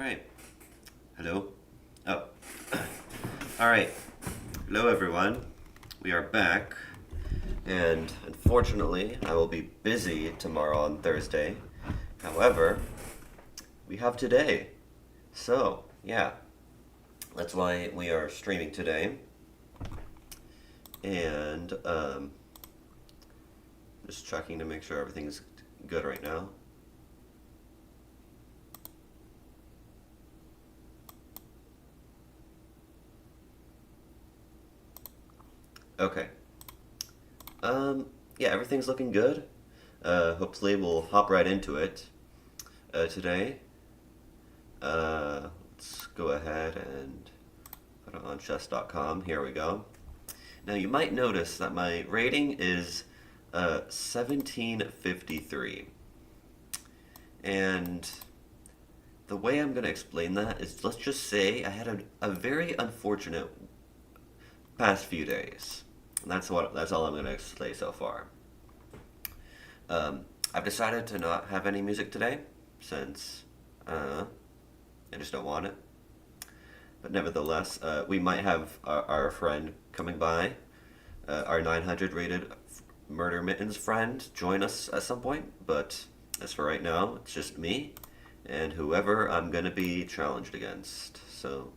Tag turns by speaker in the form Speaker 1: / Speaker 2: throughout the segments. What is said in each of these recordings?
Speaker 1: right. Hello. Oh. All right. Hello, everyone. We are back, and unfortunately, I will be busy tomorrow on Thursday. However, we have today. So, yeah, that's why we are streaming today. And just checking to make sure everything's good right now. Okay. Yeah, everything's looking good. Hopefully, we'll hop right into it today. Let's go ahead and put it on chess.com. Here we go. Now, you might notice that my rating is 1753. And the way I'm going to explain that is, let's just say I had a very unfortunate past few days. And that's all I'm going to say so far. I've decided to not have any music today since I just don't want it. But nevertheless, we might have our friend coming by, our 900 rated Murder Mittens friend, join us at some point. But as for right now, it's just me and whoever I'm gonna be challenged against. So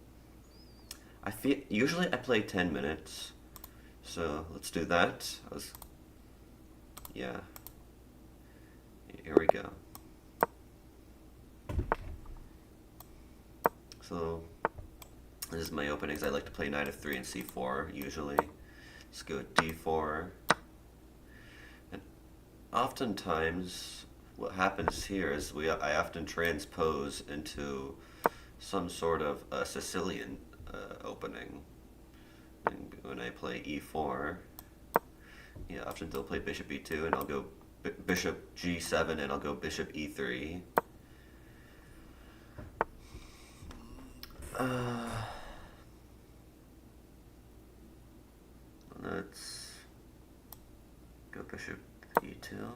Speaker 1: I feel usually I play 10 minutes. So let's do that. Yeah. Here we go. So this is my openings. I like to play knight f3 and c4 usually. Let's go d4. And oftentimes what happens here is I often transpose into some sort of Sicilian opening. And when I play e4, yeah, often they'll play bishop e2 and I'll go bishop g7 and I'll go bishop e3. Let's go bishop e2.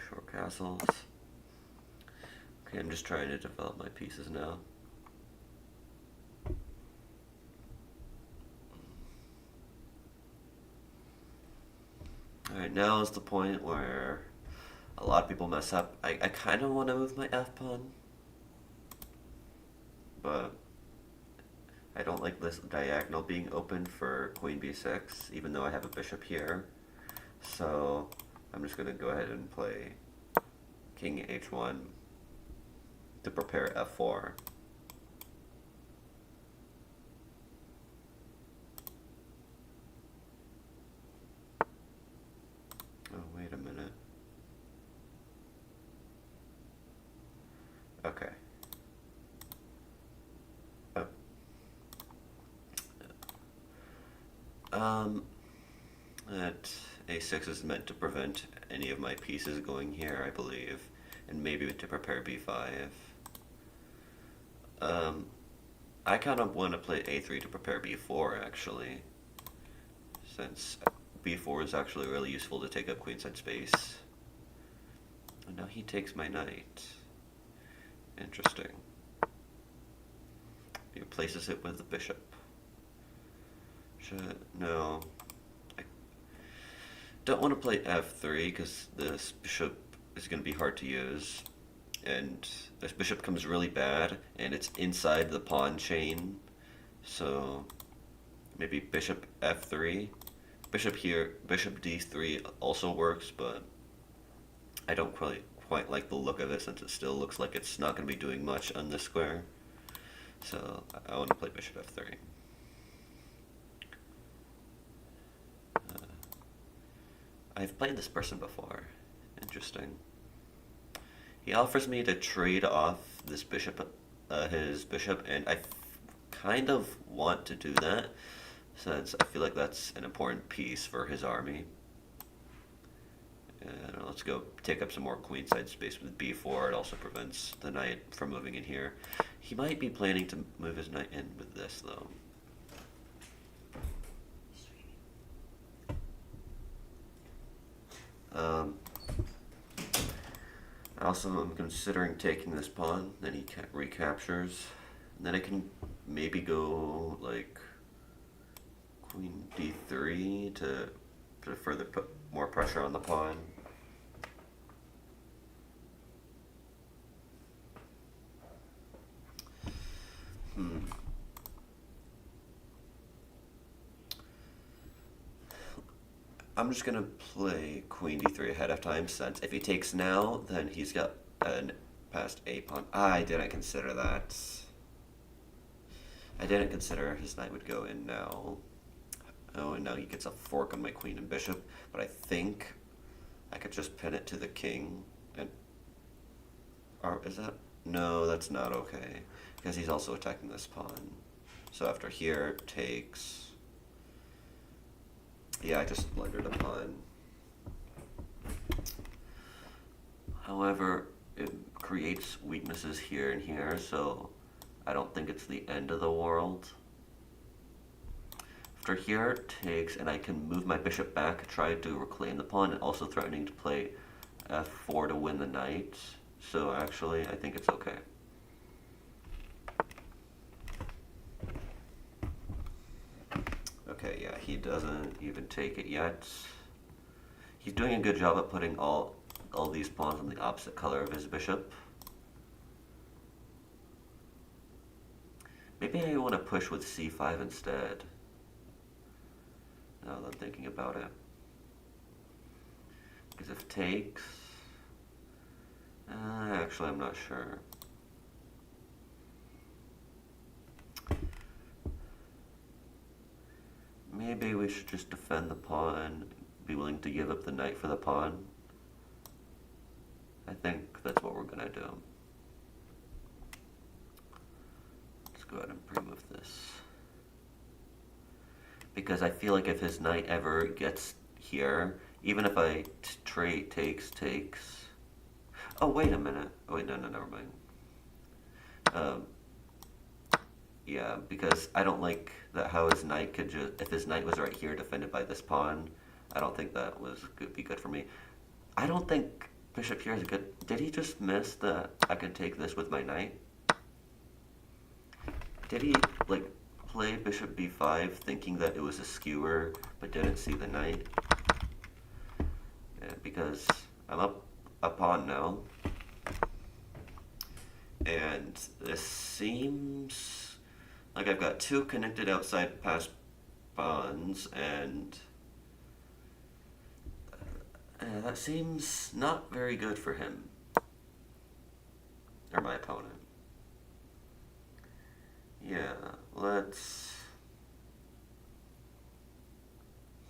Speaker 1: Short castles. Okay, I'm just trying to develop my pieces now. Alright, now is the point where a lot of people mess up. I kind of want to move my f-pawn, but I don't like this diagonal being open for queen b6, even though I have a bishop here. So I'm just going to go ahead and play king h1 to prepare f4. Oh, wait a minute. Okay. That a6 is meant to prevent any of my pieces going here, I believe, and maybe to prepare b5. I kind of want to play a3 to prepare b4, actually, since b4 is actually really useful to take up queenside space. And now he takes my knight. Interesting. He replaces it with the bishop. No. I don't want to play f3 because this bishop is going to be hard to use. And this bishop comes really bad, and it's inside the pawn chain. So maybe bishop f3. Bishop here, bishop d3 also works, but I don't quite like the look of it since it still looks like it's not going to be doing much on this square. So I want to play bishop f3. I've played this person before. Interesting. He offers me to trade off this bishop, his bishop, and I kind of want to do that since I feel like that's an important piece for his army. And let's go take up some more queenside space with b4. It also prevents the knight from moving in here. He might be planning to move his knight in with this, though. Also, I'm considering taking this pawn, then he recaptures. And then I can maybe go like queen d3 to further put more pressure on the pawn. I'm just gonna play queen d3 ahead of time, since if he takes now, then he's got an past a pawn. I didn't consider that. I didn't consider his knight would go in now. Oh, and now he gets a fork on my queen and bishop, but I think I could just pin it to the king, and... Or is that... No, that's not okay, because he's also attacking this pawn. So after here, takes... Yeah, I just blundered a pawn. However, it creates weaknesses here and here, so I don't think it's the end of the world. After here, takes, and I can move my bishop back, try to reclaim the pawn, and also threatening to play f4 to win the knight. So actually, I think it's okay. Okay, yeah, he doesn't even take it yet. He's doing a good job at putting all these pawns on the opposite color of his bishop. Maybe I want to push with c5 instead. Now that I'm thinking about it. Because if takes... actually, I'm not sure. Maybe we should just defend the pawn, be willing to give up the knight for the pawn. I think that's what we're gonna do. Let's go ahead and pre-move this. Because I feel like if his knight ever gets here, even if I trade takes... Oh, wait a minute. Oh, wait, no, never mind. Yeah, because I don't like that how his knight could just... If his knight was right here defended by this pawn, I don't think that would be good for me. I don't think bishop here is good. Did he just miss that I could take this with my knight? Did he, like, play bishop b5 thinking that it was a skewer, but didn't see the knight? Yeah, because I'm up a pawn now. And this seems like I've got two connected outside pass pawns, and that seems not very good for him, or my opponent. Yeah, let's...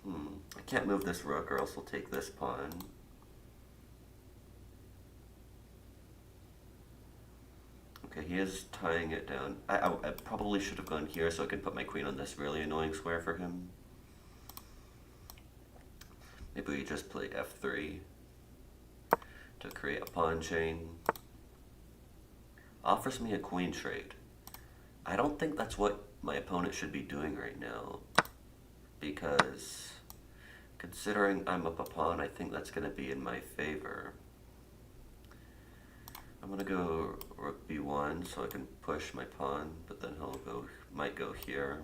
Speaker 1: I can't move this rook or else he'll take this pawn. Okay, he is tying it down. I probably should have gone here so I could put my queen on this really annoying square for him. Maybe we just play f3 to create a pawn chain. Offers me a queen trade. I don't think that's what my opponent should be doing right now, because considering I'm up a pawn, I think that's going to be in my favor. I'm going to go rook b1 so I can push my pawn, but then might go here.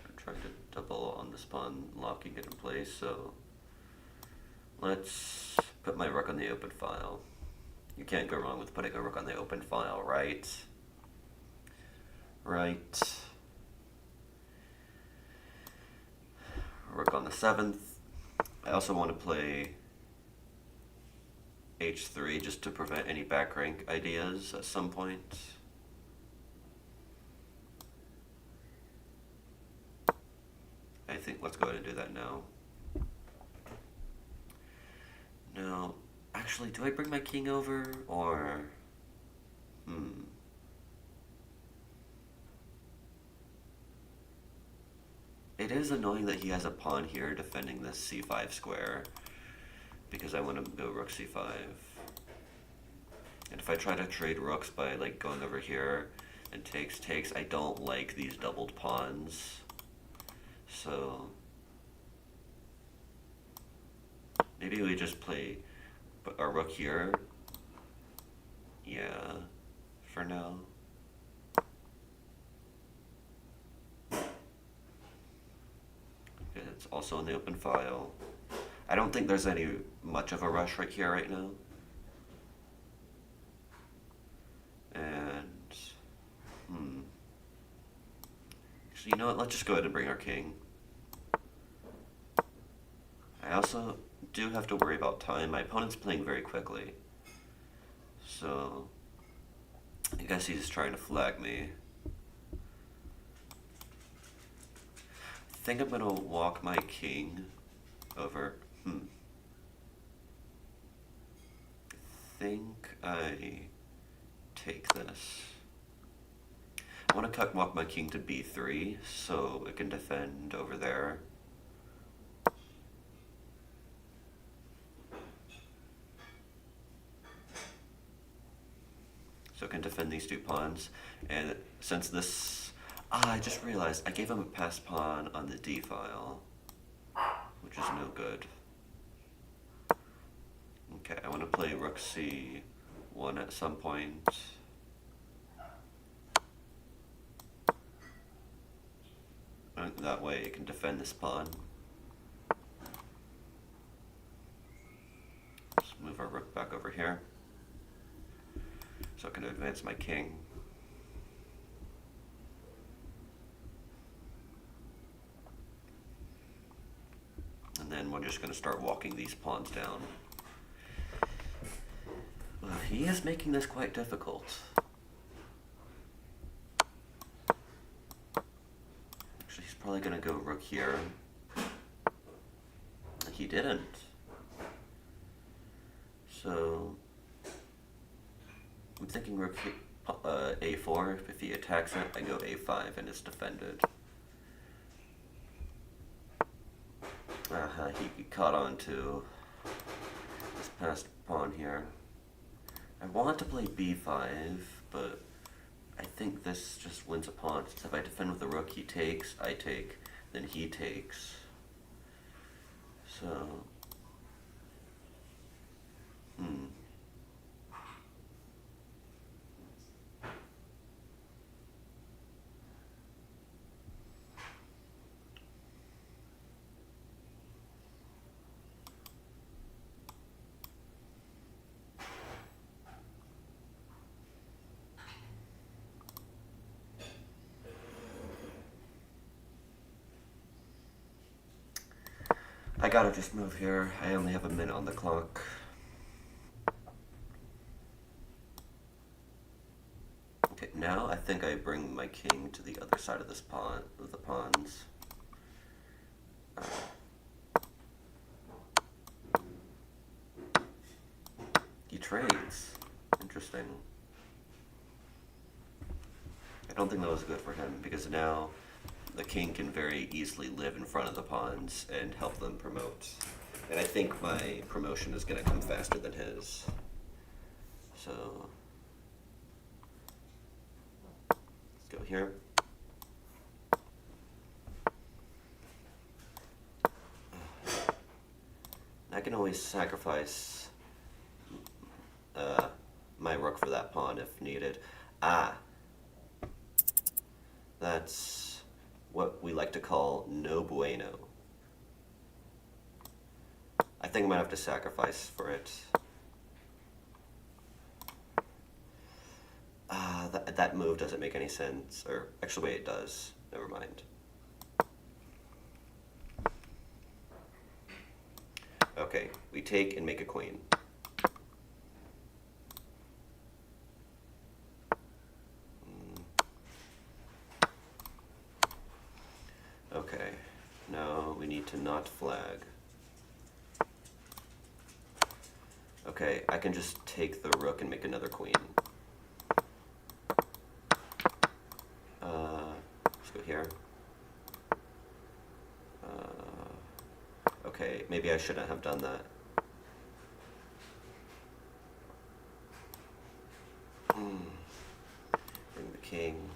Speaker 1: I'm trying to double on this pawn, locking it in place, so let's put my rook on the open file. You can't go wrong with putting a rook on the open file, right? Right. Rook on the 7th. I also want to play h3 just to prevent any back rank ideas at some point. I think let's go ahead and do that now. Now, actually, do I bring my king over, or... It is annoying that he has a pawn here defending this c5 square, because I want to go rook c5. And if I try to trade rooks by like going over here and takes, I don't like these doubled pawns. So maybe we just play our rook here Yeah, for now. It's also in the open file. I don't think there's any much of a rush right here right now. And, actually, you know what? Let's just go ahead and bring our king. I also do have to worry about time. My opponent's playing very quickly. So, I guess he's trying to flag me. I think I'm gonna walk my king over. I think I take this. I want to walk my king to b3 so it can defend over there. So it can defend these two pawns. And since this... I just realized I gave him a passed pawn on the d file, which is no good. Okay, I want to play rook c1 at some point. And that way it can defend this pawn. Let's move our rook back over here so I can advance my king. And then we're just going to start walking these pawns down. Well, he is making this quite difficult. Actually, he's probably going to go rook here. He didn't. So, I'm thinking rook a4. If he attacks it, I go a5 and it's defended. He caught on to this passed pawn here. I want to play b5, but I think this just wins a pawn. Since if I defend with the rook, he takes, I take, then he takes. So, I gotta just move here. I only have a minute on the clock. Okay, now I think I bring my king to the other side of this pawn, of the pawns. He trades. Interesting. I don't think that was good for him because now the king can very easily live in front of the pawns and help them promote. And I think my promotion is going to come faster than his. So, let's go here. I can always sacrifice my rook for that pawn if needed. That's what we like to call no bueno. I think I might have to sacrifice for it. That move doesn't make any sense. Or actually, wait, it does. Never mind. Okay, we take and make a queen. Okay, now we need to not flag. Okay, I can just take the rook and make another queen. Let's go here. Okay, maybe I shouldn't have done that. Bring the king.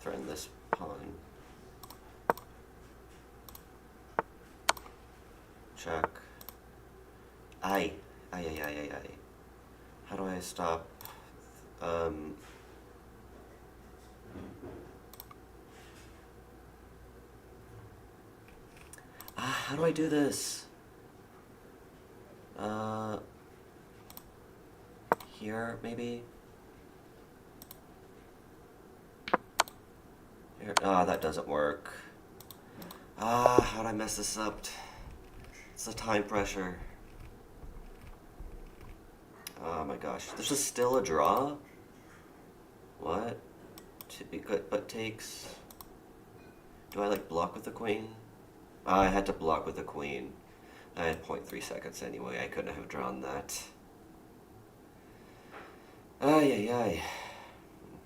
Speaker 1: Threaten this pawn. Check. I Ay, ay, ay, ay, ay. How do I stop? Um, how do I do this? Uh, Here, maybe? Here. Ah, that doesn't work. Ah, how'd I mess this up? It's the time pressure. Oh my gosh. This is still a draw? What? To be good, but takes... Do I, like, block with the queen? I had to block with the queen. I had 0.3 seconds anyway. I couldn't have drawn that. Ay, ay, ay.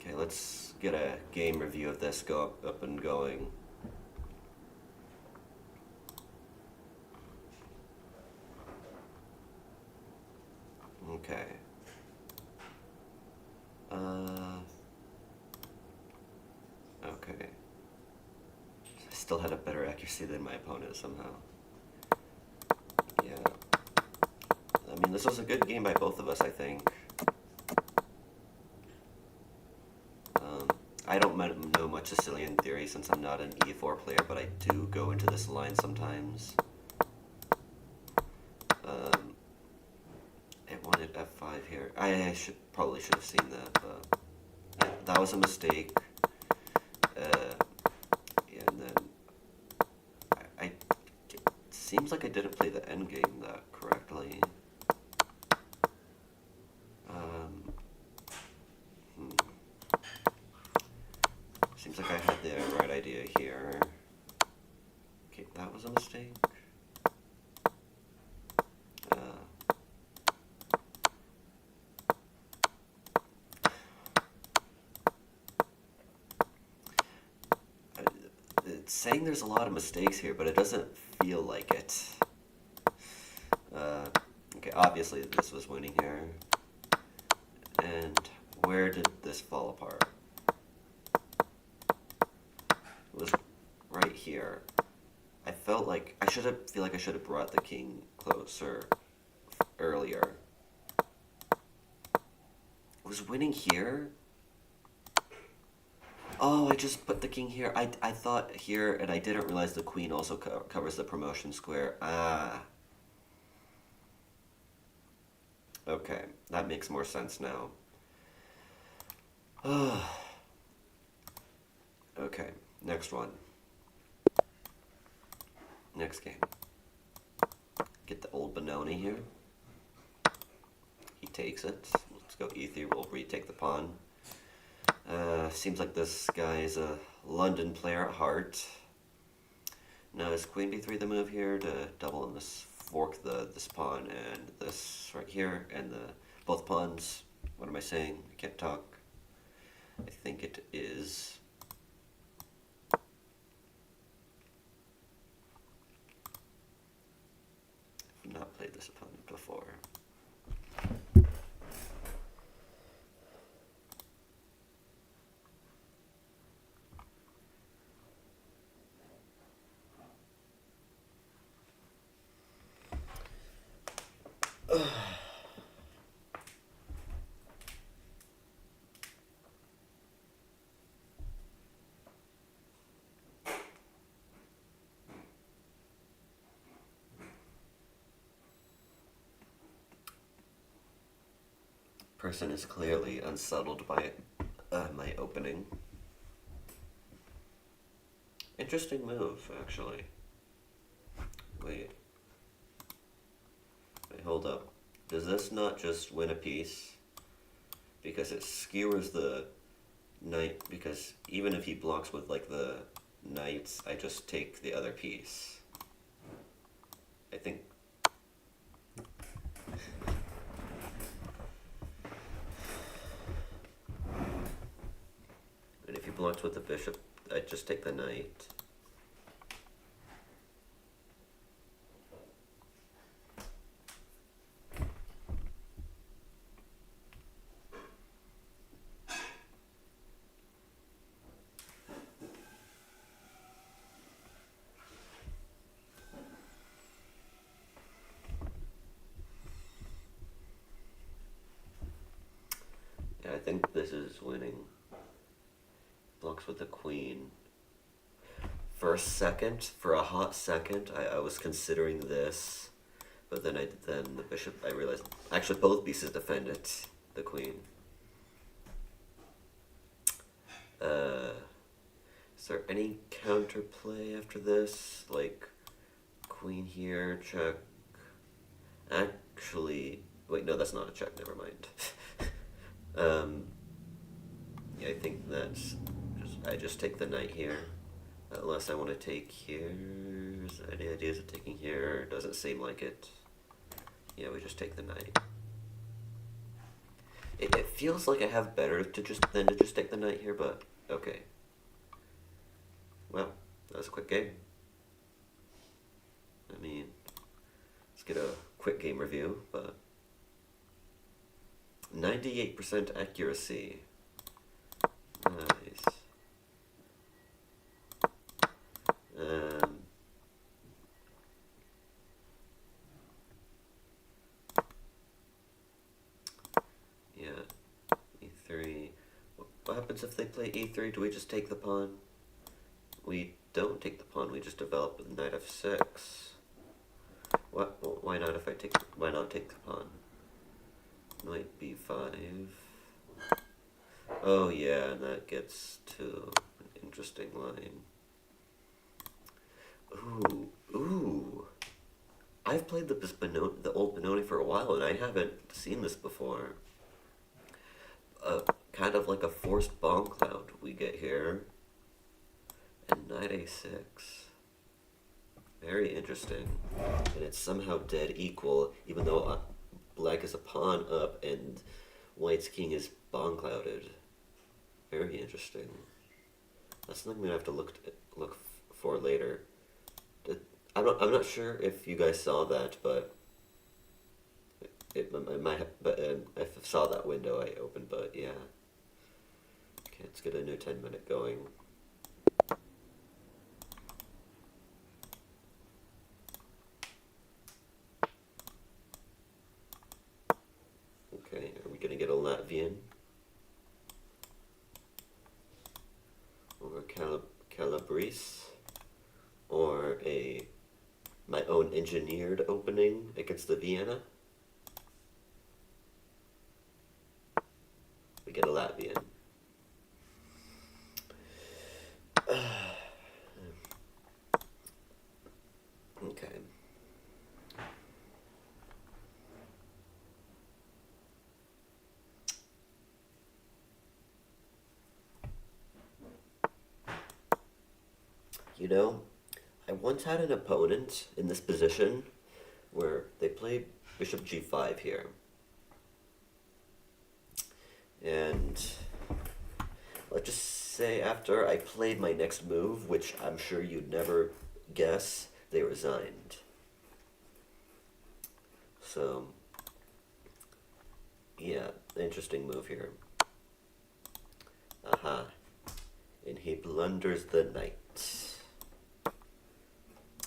Speaker 1: Okay, let's get a game review of this up and going. Okay. Okay. I still had a better accuracy than my opponent somehow. Yeah. I mean, this was a good game by both of us, I think. I don't know much Sicilian theory since I'm not an e4 player, but I do go into this line sometimes. It wanted f5 here. I probably should have seen that, but yeah, that was a mistake. And then it seems like I didn't play the endgame that correctly. Seems like I had the right idea here. Okay, that was a mistake. It's saying there's a lot of mistakes here, but it doesn't feel like it. Okay, obviously this was winning here. And where did this fall apart? It was right here. I felt like I feel like I should have brought the king closer earlier. It was winning here? Oh, I just put the king here. I thought here, and I didn't realize the queen also covers the promotion square. Ah. Okay, that makes more sense now. Okay, next one. Next game. Get the old Benoni here. He takes it. Let's go e3. We'll retake the pawn. Seems like this guy is a London player at heart. Now is queen b3 the move here to double in this fork this pawn and this right here and both pawns. What am I saying? I can't talk. I think it is. I've not played this opponent before. Person is clearly unsettled by my opening. Interesting move, actually. Wait, hold up. Does this not just win a piece? Because it skewers the knight, because even if he blocks with like the knights, I just take the other piece. I think... And if he blocks with the bishop, I just take the knight. think this is winning. Blocks with the queen. For a second, for a hot second, I was considering this, but then the bishop, I realized, actually both pieces defend it, the queen. Is there any counterplay after this? Like, queen here, check. Actually, wait, no, that's not a check, never mind. Yeah, I think I just take the knight here. Unless I want to take here. Any ideas of taking here? Doesn't seem like it. Yeah, we just take the knight. It feels like I have better than to just take the knight here, but okay. Well, that was a quick game. I mean, let's get a quick game review, but 98% accuracy. Nice. Yeah, e3. What happens if they play e3? Do we just take the pawn? We don't take the pawn. We just develop with knight f6. What? Why not? Why not take the pawn? Knight b5. Oh yeah, and that gets to an interesting line. Ooh. I've played the old Benoni for a while, and I haven't seen this before. Kind of like a forced bomb cloud we get here. And knight a6. Very interesting. And it's somehow dead equal, even though black is a pawn up and white's king is bomb clouded. Very interesting. That's something we have to look for later. I'm not sure if you guys saw that, but it might have, but I saw that window I opened, but yeah. Okay, let's get a new 10-minute going. Okay, are we gonna get a Latvian? Or Calabrese? Or my own engineered opening against the Vienna? We get a Latvian. Okay. You know, I once had an opponent in this position where they played bishop g5 here. And let's just say after I played my next move, which I'm sure you'd never guess, they resigned. So, yeah, interesting move here. Aha. And he blunders the knight.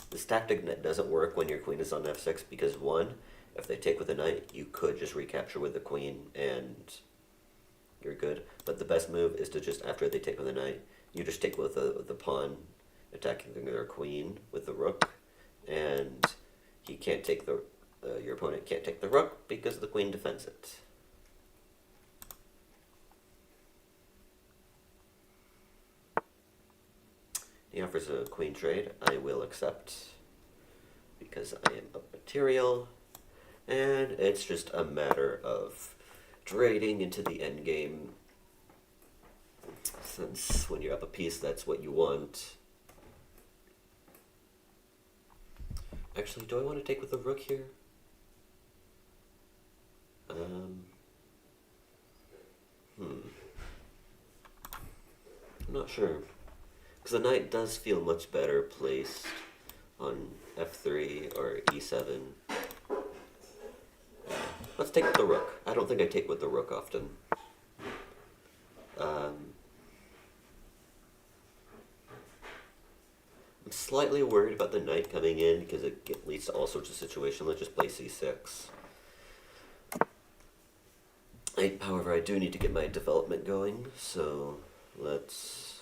Speaker 1: This tactic doesn't work when your queen is on f6 because, one, if they take with a knight, you could just recapture with the queen and you're good. But the best move is to just, after they take with a knight, you just take with the pawn, attacking their queen with the rook, and he can't take your opponent can't take the rook because the queen defends it. He offers a queen trade. I will accept because I am up material, and it's just a matter of trading into the endgame. Since when you're up a piece, that's what you want. Actually, do I want to take with the rook here? I'm not sure. Because the knight does feel much better placed on f3 or e7. Let's take with the rook. I don't think I take with the rook often. I'm slightly worried about the knight coming in because it leads to all sorts of situations. Let's just play c6. However, I do need to get my development going, so let's...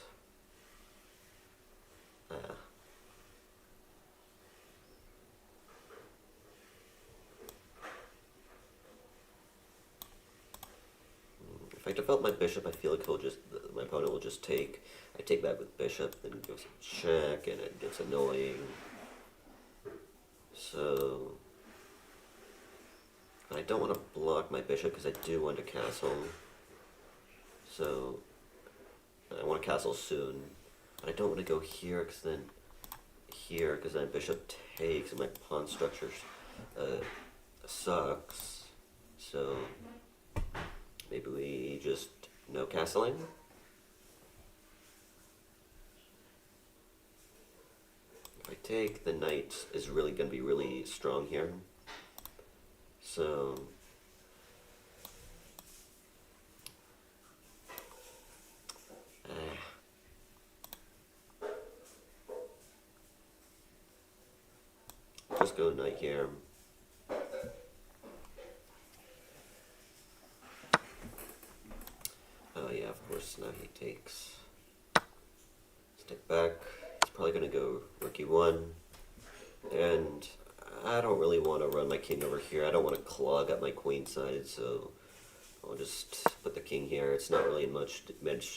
Speaker 1: if I develop my bishop, I feel like my opponent will just take. I take that with bishop, then goes check, and it gets annoying. So I don't want to block my bishop because I do want to castle. So I want to castle soon, but I don't want to go here because then bishop takes and my pawn structure sucks. So maybe we just no castling. If I take, the knight is really going to be really strong here. So just go knight here. Oh yeah, of course, now he takes. Stick back. He's probably going to go rook e1. And I don't really want to run my king over here. I don't want to clog up my queen side, so I'll just put the king here. It's not really much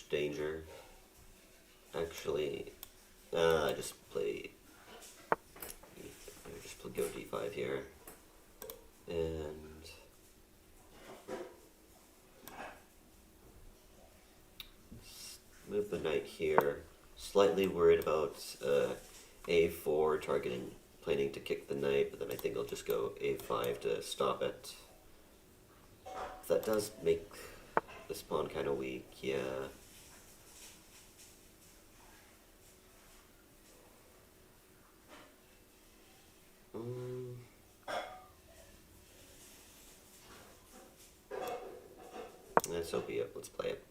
Speaker 1: danger. Actually, I just go d5 here. And move the knight here. Slightly worried about a4 planning to kick the knight, but then I think I'll just go a5 to stop it. That does make this pawn kind of weak, yeah. And so be it. Let's play it.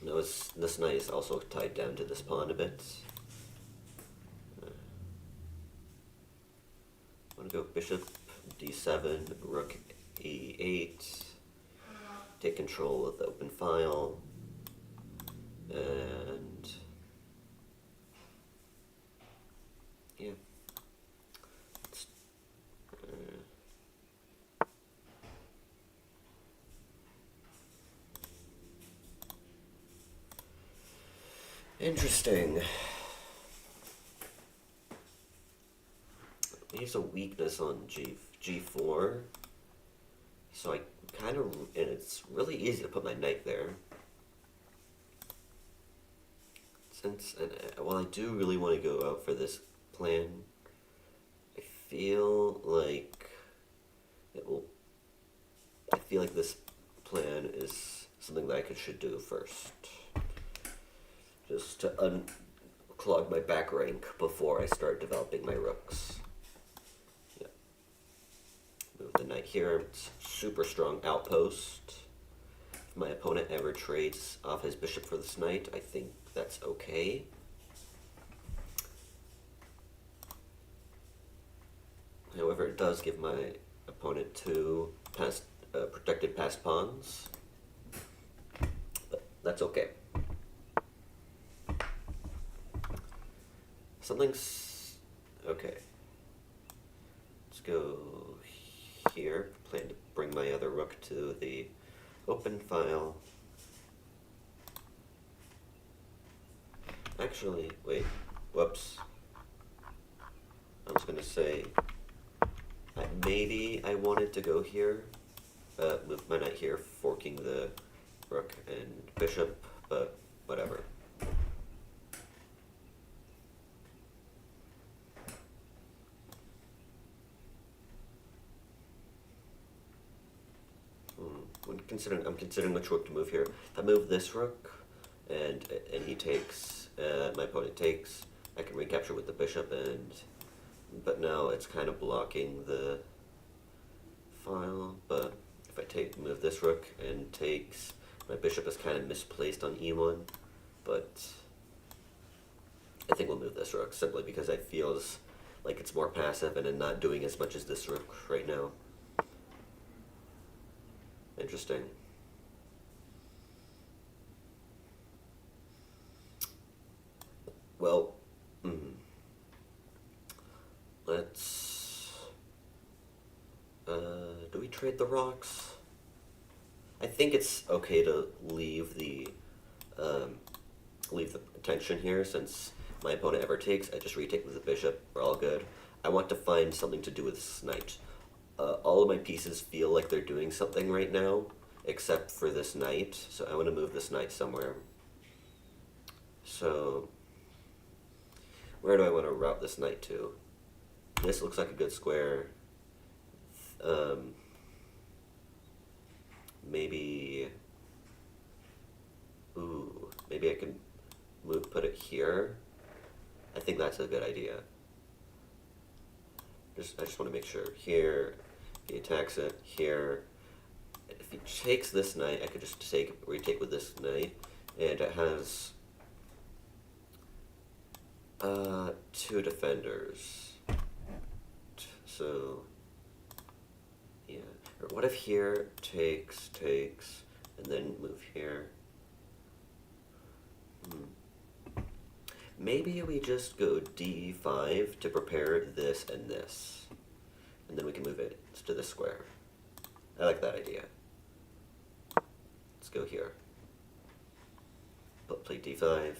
Speaker 1: Now this knight is also tied down to this pawn a bit. I'm gonna go bishop d7, rook e8, take control of the open file, and yeah. Interesting. He has a weakness on g4, so I kind of, and it's really easy to put my knight there. While I do really want to go out for this plan, I feel like this plan is something that I should do first. Just to unclog my back rank before I start developing my rooks. Yeah. Move the knight here. It's super strong outpost. If my opponent ever trades off his bishop for this knight, I think that's okay. However, it does give my opponent two protected passed pawns, but that's okay. Something's okay. Let's go here. Plan to bring my other rook to the open file. Actually, wait. Whoops. I was gonna say maybe I wanted to go here, move my knight here, forking the rook and bishop, but whatever. I'm considering which rook to move here. If I move this rook, and he takes, my opponent takes, I can recapture with the bishop, but now it's kind of blocking the file. But if I move this rook and takes, my bishop is kind of misplaced on e1. But I think we'll move this rook simply because I feel like it's more passive and I'm not doing as much as this rook right now. Interesting. Well, let's. Do we trade the rocks? I think it's okay to um, leave the attention here since my opponent ever takes. I just retake with the bishop. We're all good. I want to find something to do with this knight. All of my pieces feel like they're doing something right now, except for this knight. So I want to move this knight somewhere. So where do I want to route this knight to? This looks like a good square. Maybe. Ooh, maybe I can put it here. I think that's a good idea. I just want to make sure. Here, if he attacks it, here. If he takes this knight, I could just retake with this knight, and it has 2 defenders. So, yeah. Or what if here takes, and then move here? Maybe we just go d5 to prepare this and this. And then we can move it to the square. I like that idea. Let's go here. Play d5.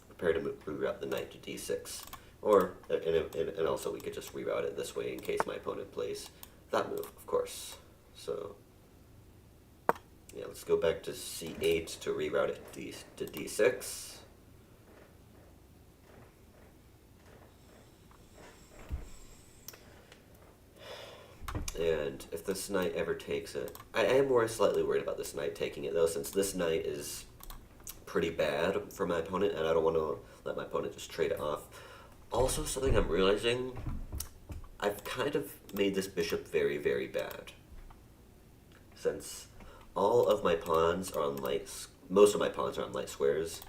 Speaker 1: Prepare to reroute the knight to d6. Or, and also we could just reroute it this way in case my opponent plays that move, of course. So, yeah, let's go back to c8 to reroute it to d6. And if this knight ever takes it, I am slightly worried about this knight taking it though, since this knight is pretty bad for my opponent, and I don't want to let my opponent just trade it off. Also, something I'm realizing, I've kind of made this bishop very, very bad. Since all of my pawns are on most of my pawns are on light squares,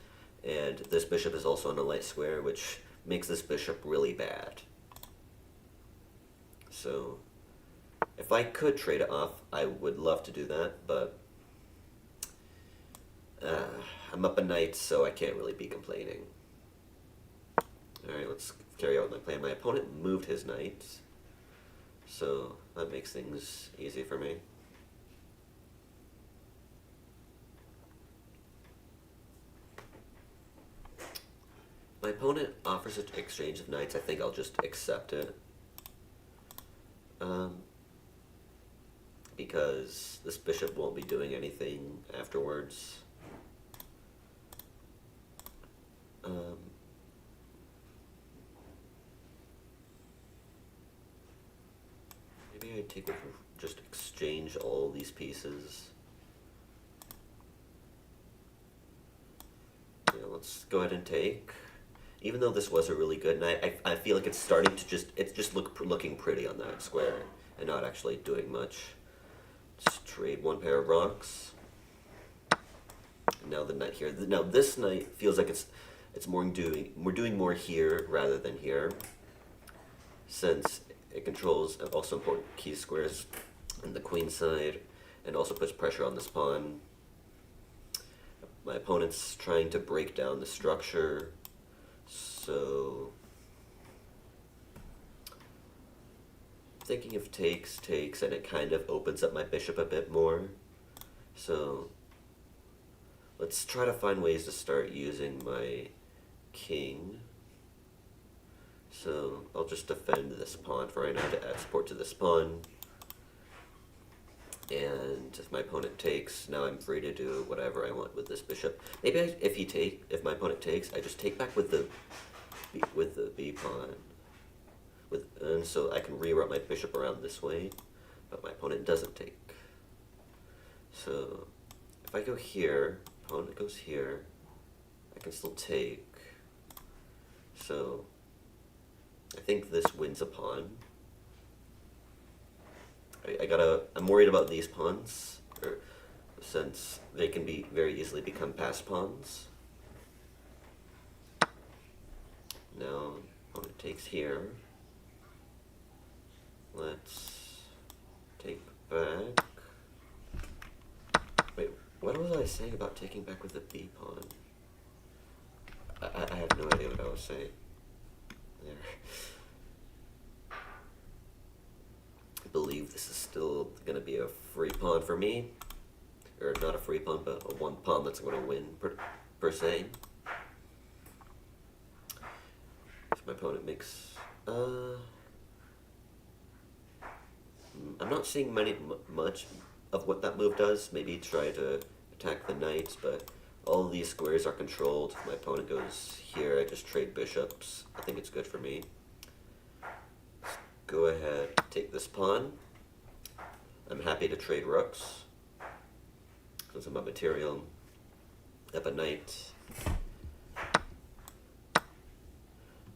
Speaker 1: and this bishop is also on a light square, which makes this bishop really bad. So, if I could trade it off, I would love to do that, but I'm up a knight, so I can't really be complaining. Alright, let's carry out my plan. My opponent moved his knight, so that makes things easy for me. My opponent offers an exchange of knights. I think I'll just accept it. Because this bishop won't be doing anything afterwards. Maybe I just exchange all these pieces. Yeah, let's go ahead and take. Even though this was a really good knight, I feel like it's starting to looking pretty on that square and not actually doing much. Just trade 1 pair of rocks. Now the knight here. Now this knight feels like we're doing more here rather than here, since it controls also important key squares on the queen side, and also puts pressure on this pawn. My opponent's trying to break down the structure, so thinking if takes, and it kind of opens up my bishop a bit more. So let's try to find ways to start using my king. So I'll just defend this pawn for right now to add support to this pawn. And if my opponent takes, now I'm free to do whatever I want with this bishop. Maybe if my opponent takes, I just take back with the b pawn. And so I can reroute my bishop around this way, but my opponent doesn't take. So if I go here, opponent goes here, I can still take. So I think this wins a pawn. I'm worried about these pawns, since they can very easily become passed pawns. Now opponent takes here. Let's take back. Wait, what was I saying about taking back with the B pawn? I have no idea what I was saying there. I believe this is still going to be a free pawn for me. Or not a free pawn, but a one pawn that's going to win, per se. If my opponent makes... I'm not seeing much of what that move does. Maybe try to attack the knight, but all of these squares are controlled. My opponent goes here, I just trade bishops. I think it's good for me. Let's go ahead, take this pawn. I'm happy to trade rooks, since I'm a material. I have a knight.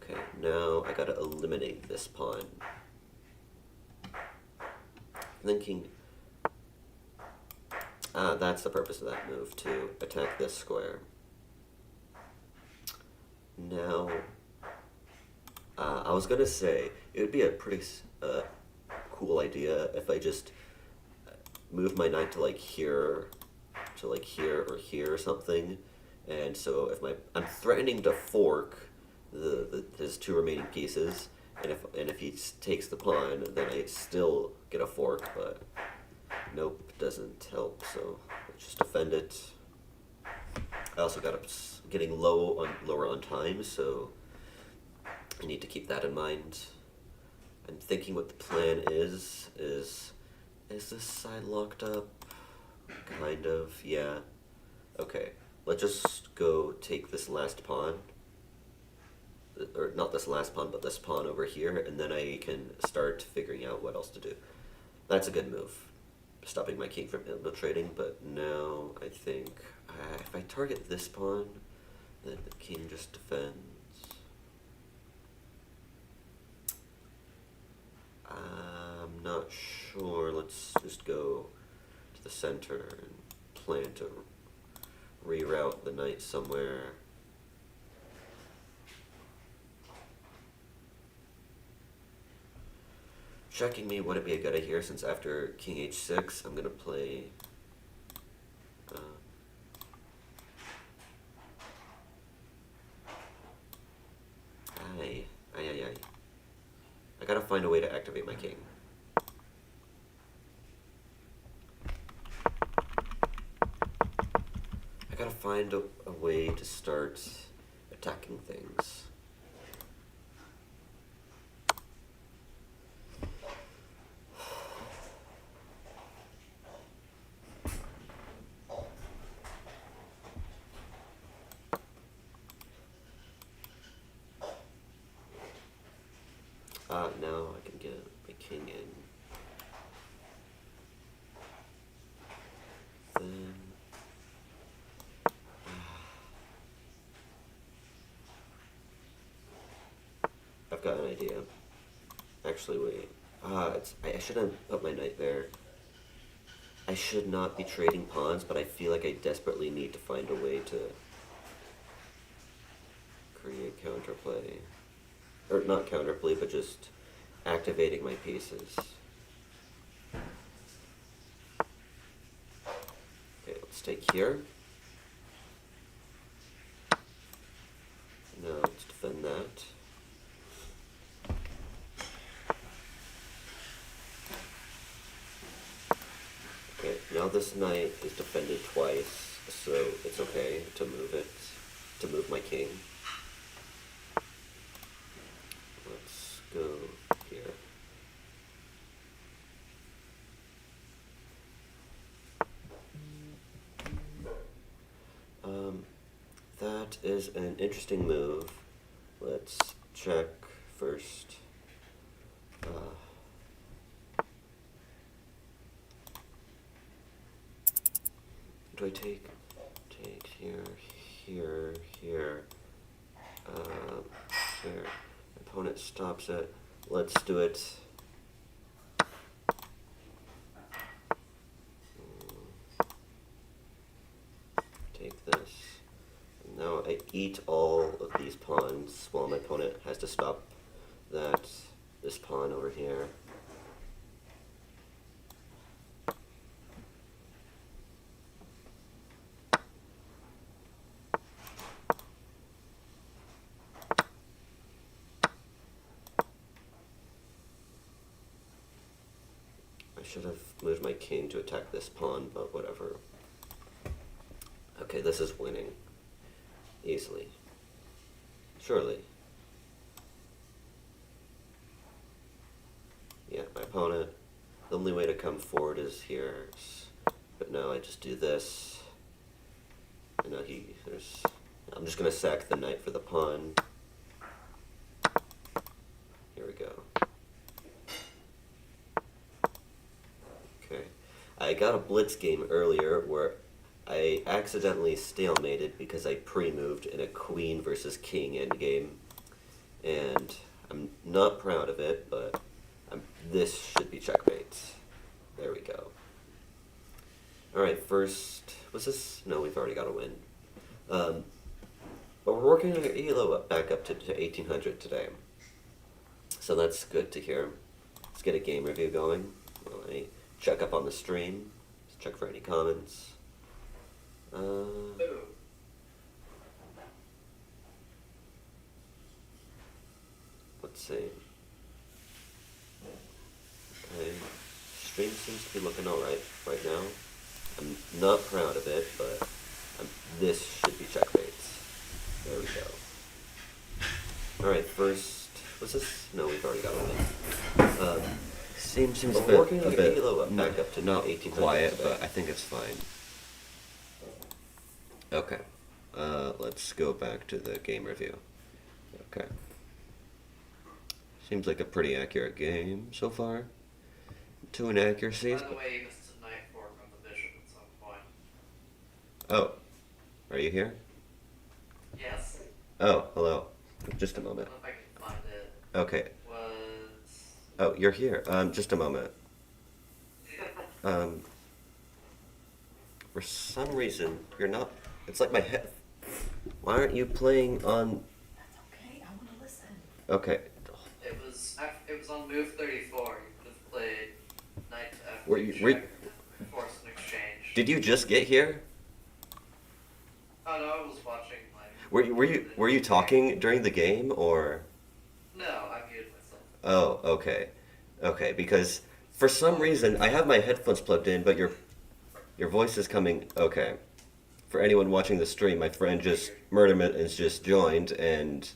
Speaker 1: Okay, now I gotta eliminate this pawn. Thinking, that's the purpose of that move, to attack this square. Now, I was gonna say, it would be a pretty cool idea if I just move my knight to like here, or here or something, and so if I'm threatening to fork his two remaining pieces, and if he takes the pawn, then I still get a fork, but nope, doesn't help, so let's just defend it. I also got getting lower on time, so I need to keep that in mind. I'm thinking what the plan is this side locked up? Kind of, yeah. Okay, let's just go take this last pawn. Or not this last pawn, but this pawn over here, and then I can start figuring out what else to do. That's a good move, stopping my king from infiltrating, but now I think if I target this pawn, then the king just defends. I'm not sure. Let's just go to the center and plan to reroute the knight somewhere. Checking me, would it be a good idea here, since after king h6, I'm going to play... I gotta find a way to activate my king. I gotta find a way to start attacking things. Now I can get my king in. Then... I've got an idea. Actually, wait. I shouldn't put my knight there. I should not be trading pawns, but I feel like I desperately need to find a way to create counterplay. Or not counterplay, but just activating my pieces. Okay, let's take here. Now let's defend that. Okay, now this knight is defended twice, so it's okay to move it, to move my king. Let's go here. That is an interesting move. Let's check first. Do I take here, here, here, here. Opponent stops it. Let's do it. Take this. Now I eat all of these pawns while my opponent has to stop this pawn over here. should have moved my king to attack this pawn, but whatever. Okay, this is winning. Easily. Surely. Yeah, my opponent, the only way to come forward is here. But no, I just do this. And now I'm just gonna sack the knight for the pawn. Here we go. Okay. I got a blitz game earlier where I accidentally stalemated because I pre-moved in a queen versus king endgame. And I'm not proud of it, but this should be checkmate. There we go. Alright, first, was this? No, we've already got a win. But we're working our ELO back up to 1800 today. So that's good to hear. Let's get a game review going. Well, I check up on the stream. Let's check for any comments. Let's see. Okay. Stream seems to be looking alright right now. I'm not proud of it, but this should be checkmates. There we go. Alright, first, was this? No, we've already got one. Seems a bit back up to not 1800 quiet, today. But I think it's fine. Okay, let's go back to the game review. Okay. Seems like a pretty accurate game so far. 2 inaccuracies.
Speaker 2: By the way, you missed a knight fork on the bishop at some point.
Speaker 1: Oh, are you here?
Speaker 2: Yes.
Speaker 1: Oh, hello. Just a
Speaker 2: I
Speaker 1: moment.
Speaker 2: don't know if I can find it.
Speaker 1: Okay.
Speaker 2: Was...
Speaker 1: Oh, you're here. Just a moment. For some reason, you're not... It's like my head... Why aren't you playing on...
Speaker 3: That's okay, I want to listen.
Speaker 1: Okay.
Speaker 2: It was on move 34. You could have played knight to
Speaker 1: Were
Speaker 2: f3
Speaker 1: you-
Speaker 2: check
Speaker 1: were-
Speaker 2: and then force an exchange.
Speaker 1: Did you just get here?
Speaker 2: Oh no, I was watching
Speaker 1: Were you talking during the game, or...
Speaker 2: No, I muted myself.
Speaker 1: Oh, okay. Okay, because for some reason I have my headphones plugged in, but your voice is coming... Okay. For anyone watching the stream, my friend Murderman has just joined, and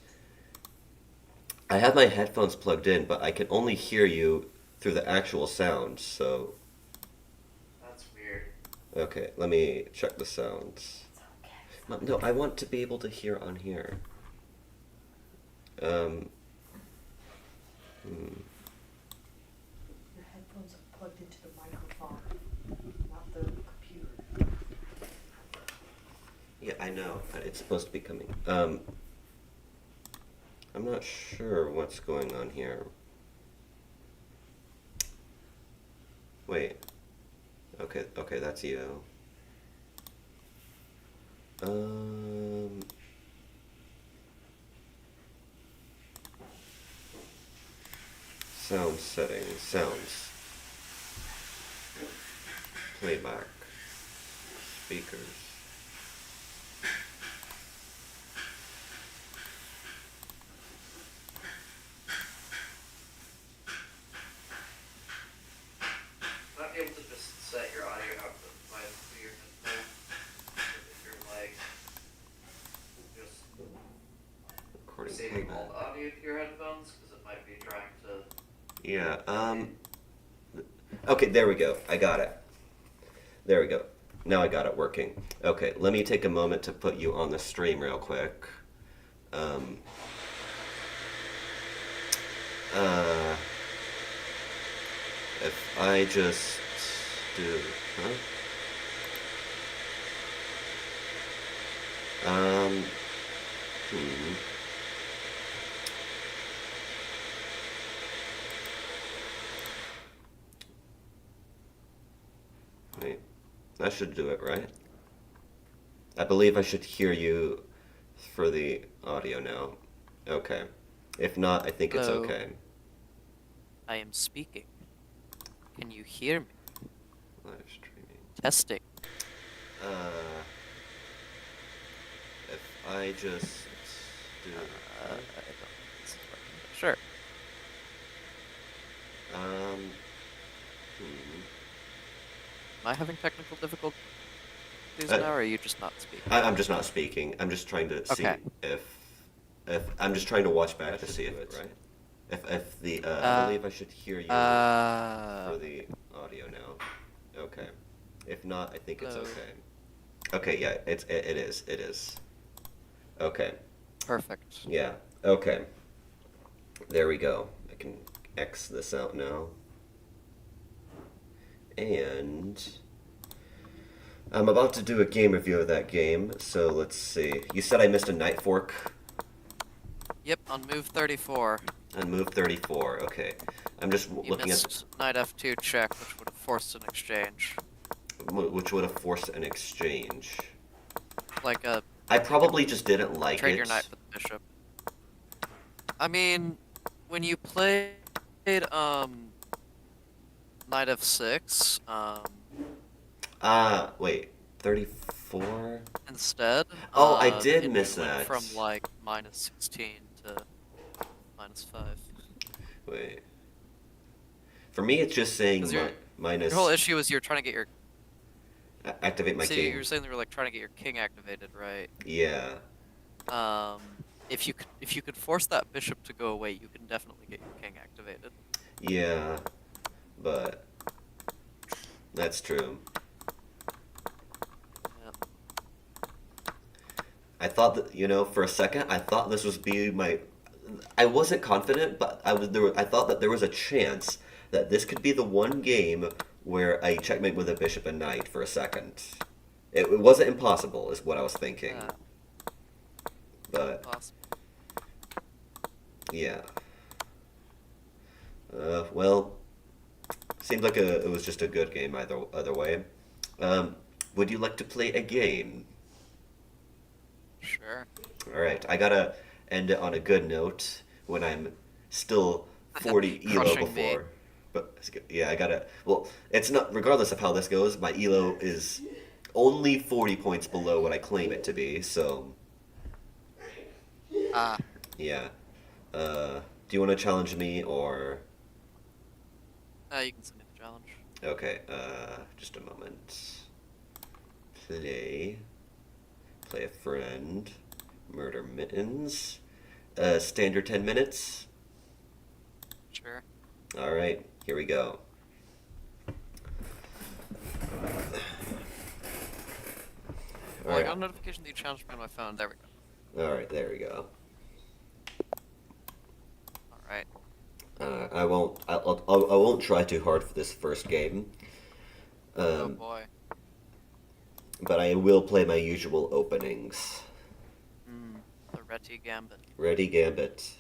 Speaker 1: I have my headphones plugged in, but I can only hear you through the actual sound, so...
Speaker 2: That's weird.
Speaker 1: Okay, let me check the sounds.
Speaker 3: It's okay.
Speaker 1: No, I want to be able to hear on here.
Speaker 3: Your headphones are plugged into the microphone, not the computer.
Speaker 1: Yeah, I know. It's supposed to be coming. I'm not sure what's going on here. Wait. Okay, that's you. Sound settings, sounds. Playback. Speakers.
Speaker 2: You might be able to just set your audio output by your headphone. If you're like just
Speaker 1: Recording
Speaker 2: saving
Speaker 1: playback.
Speaker 2: all the audio to your headphones, because it might be trying to...
Speaker 1: Yeah, okay, there we go. I got it. There we go. Now I got it working. Okay, let me take a moment to put you on the stream real quick. If I just do, hmm. Wait, that should do it, right? I believe I should hear you for the audio now. Okay. If not, I think it's
Speaker 4: Hello.
Speaker 1: okay.
Speaker 4: I am speaking. Can you hear me?
Speaker 1: Live streaming.
Speaker 4: Testing.
Speaker 1: If I just do,
Speaker 4: I don't know if this is working. Sure.
Speaker 1: hmm.
Speaker 4: Am I having technical difficulties
Speaker 1: Uh,
Speaker 4: now, or are you just not speaking?
Speaker 1: I'm just not speaking. I'm just trying to
Speaker 4: Okay.
Speaker 1: see if I'm just trying to watch back to see if it's right. If the I
Speaker 4: Uh,
Speaker 1: believe I should hear you for
Speaker 4: okay.
Speaker 1: the audio now. Okay. If not, I think it's
Speaker 4: Hello.
Speaker 1: okay. Okay, yeah, it is. It is. Okay.
Speaker 4: Perfect.
Speaker 1: Yeah. Okay. There we go. I can X this out now. And I'm about to do a game review of that game, so let's see. You said I missed a Night Fork
Speaker 4: Yep, on move 34,
Speaker 1: on move 34. Okay. I'm just
Speaker 4: you
Speaker 1: looking at
Speaker 4: missed knight f2 check, which would have forced an exchange.
Speaker 1: which would have forced an exchange.
Speaker 4: Like a
Speaker 1: I probably just didn't like
Speaker 4: trade your
Speaker 1: it.
Speaker 4: knight for the bishop. I mean, when you played knight f6
Speaker 1: Wait. 34?
Speaker 4: instead,
Speaker 1: Oh, I did
Speaker 4: it
Speaker 1: miss
Speaker 4: went
Speaker 1: that.
Speaker 4: from like -16 to -5.
Speaker 1: Wait. For me, it's just saying
Speaker 4: Because
Speaker 1: minus
Speaker 4: your whole issue is you're trying to get your
Speaker 1: activate my
Speaker 4: so
Speaker 1: king.
Speaker 4: you were saying they were like trying to get your king activated, right?
Speaker 1: Yeah.
Speaker 4: If you could force that bishop to go away, you can definitely get your king activated.
Speaker 1: Yeah. But that's true.
Speaker 4: Yeah.
Speaker 1: I thought that, for a second, I thought this was be my. I wasn't confident, but I was there. I thought that there was a chance that this could be the one game where I checkmate with a bishop and knight for a second. It wasn't impossible, is what I was thinking. But
Speaker 4: Possible.
Speaker 1: yeah. Well, seemed like it was just a good game either way. Would you like to play a game?
Speaker 4: Sure.
Speaker 1: All right, I gotta end it on a good note when I'm still 40 elo
Speaker 4: Crushing me.
Speaker 1: before. But yeah, I gotta. Well, it's not. Regardless of how this goes, my elo is only 40 points below what I claim it to be. So
Speaker 4: Ah,
Speaker 1: yeah. Do you want to challenge me or?
Speaker 4: you can send me the challenge.
Speaker 1: Okay. Just a moment. Play a friend. Murder mittens. Standard 10 minutes.
Speaker 4: Sure.
Speaker 1: All right, here we go. All
Speaker 4: Well, I
Speaker 1: right,
Speaker 4: got a notification that you challenged me on my phone. There we go.
Speaker 1: all right, there we go.
Speaker 4: All right.
Speaker 1: I won't. I won't try too hard for this first game.
Speaker 4: Oh boy.
Speaker 1: But I will play my usual openings.
Speaker 4: The Reti Gambit.
Speaker 1: Ready, Gambit.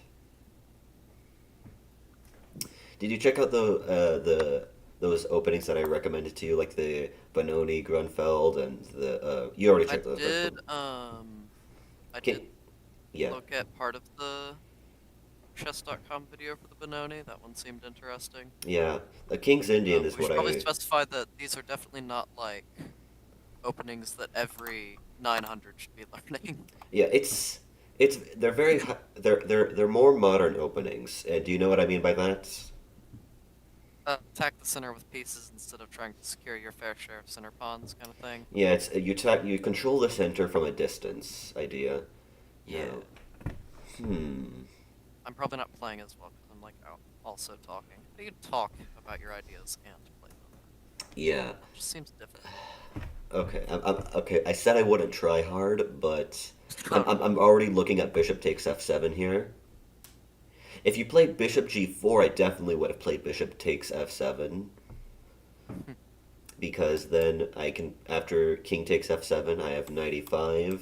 Speaker 1: Did you check out the those openings that I recommended to you, like the Benoni, Grunfeld, and the you already
Speaker 4: I
Speaker 1: checked those?
Speaker 4: did. I
Speaker 1: Can-
Speaker 4: did
Speaker 1: yeah,
Speaker 4: look at part of the chess.com video for the Benoni. That one seemed interesting.
Speaker 1: yeah. The King's Indian is
Speaker 4: We
Speaker 1: what
Speaker 4: should probably
Speaker 1: I.
Speaker 4: specify that these are definitely not like openings that every 900 should be learning.
Speaker 1: Yeah, it's they're very they're more modern openings. Do you know what I mean by that?
Speaker 4: Attack the center with pieces instead of trying to secure your fair share of center pawns, kind of thing.
Speaker 1: Yeah, it's you control the center from a distance idea.
Speaker 4: Yeah.
Speaker 1: Hmm.
Speaker 4: I'm probably not playing as well because I'm like out also talking. But you can talk about your ideas and play them.
Speaker 1: Yeah.
Speaker 4: It just seems difficult.
Speaker 1: Okay. Okay. I said I wouldn't try hard, but I'm already looking at bishop takes f7 here. If you played bishop g4, I definitely would have played bishop takes f7. Because then I can, after king takes f7, I have knight e5,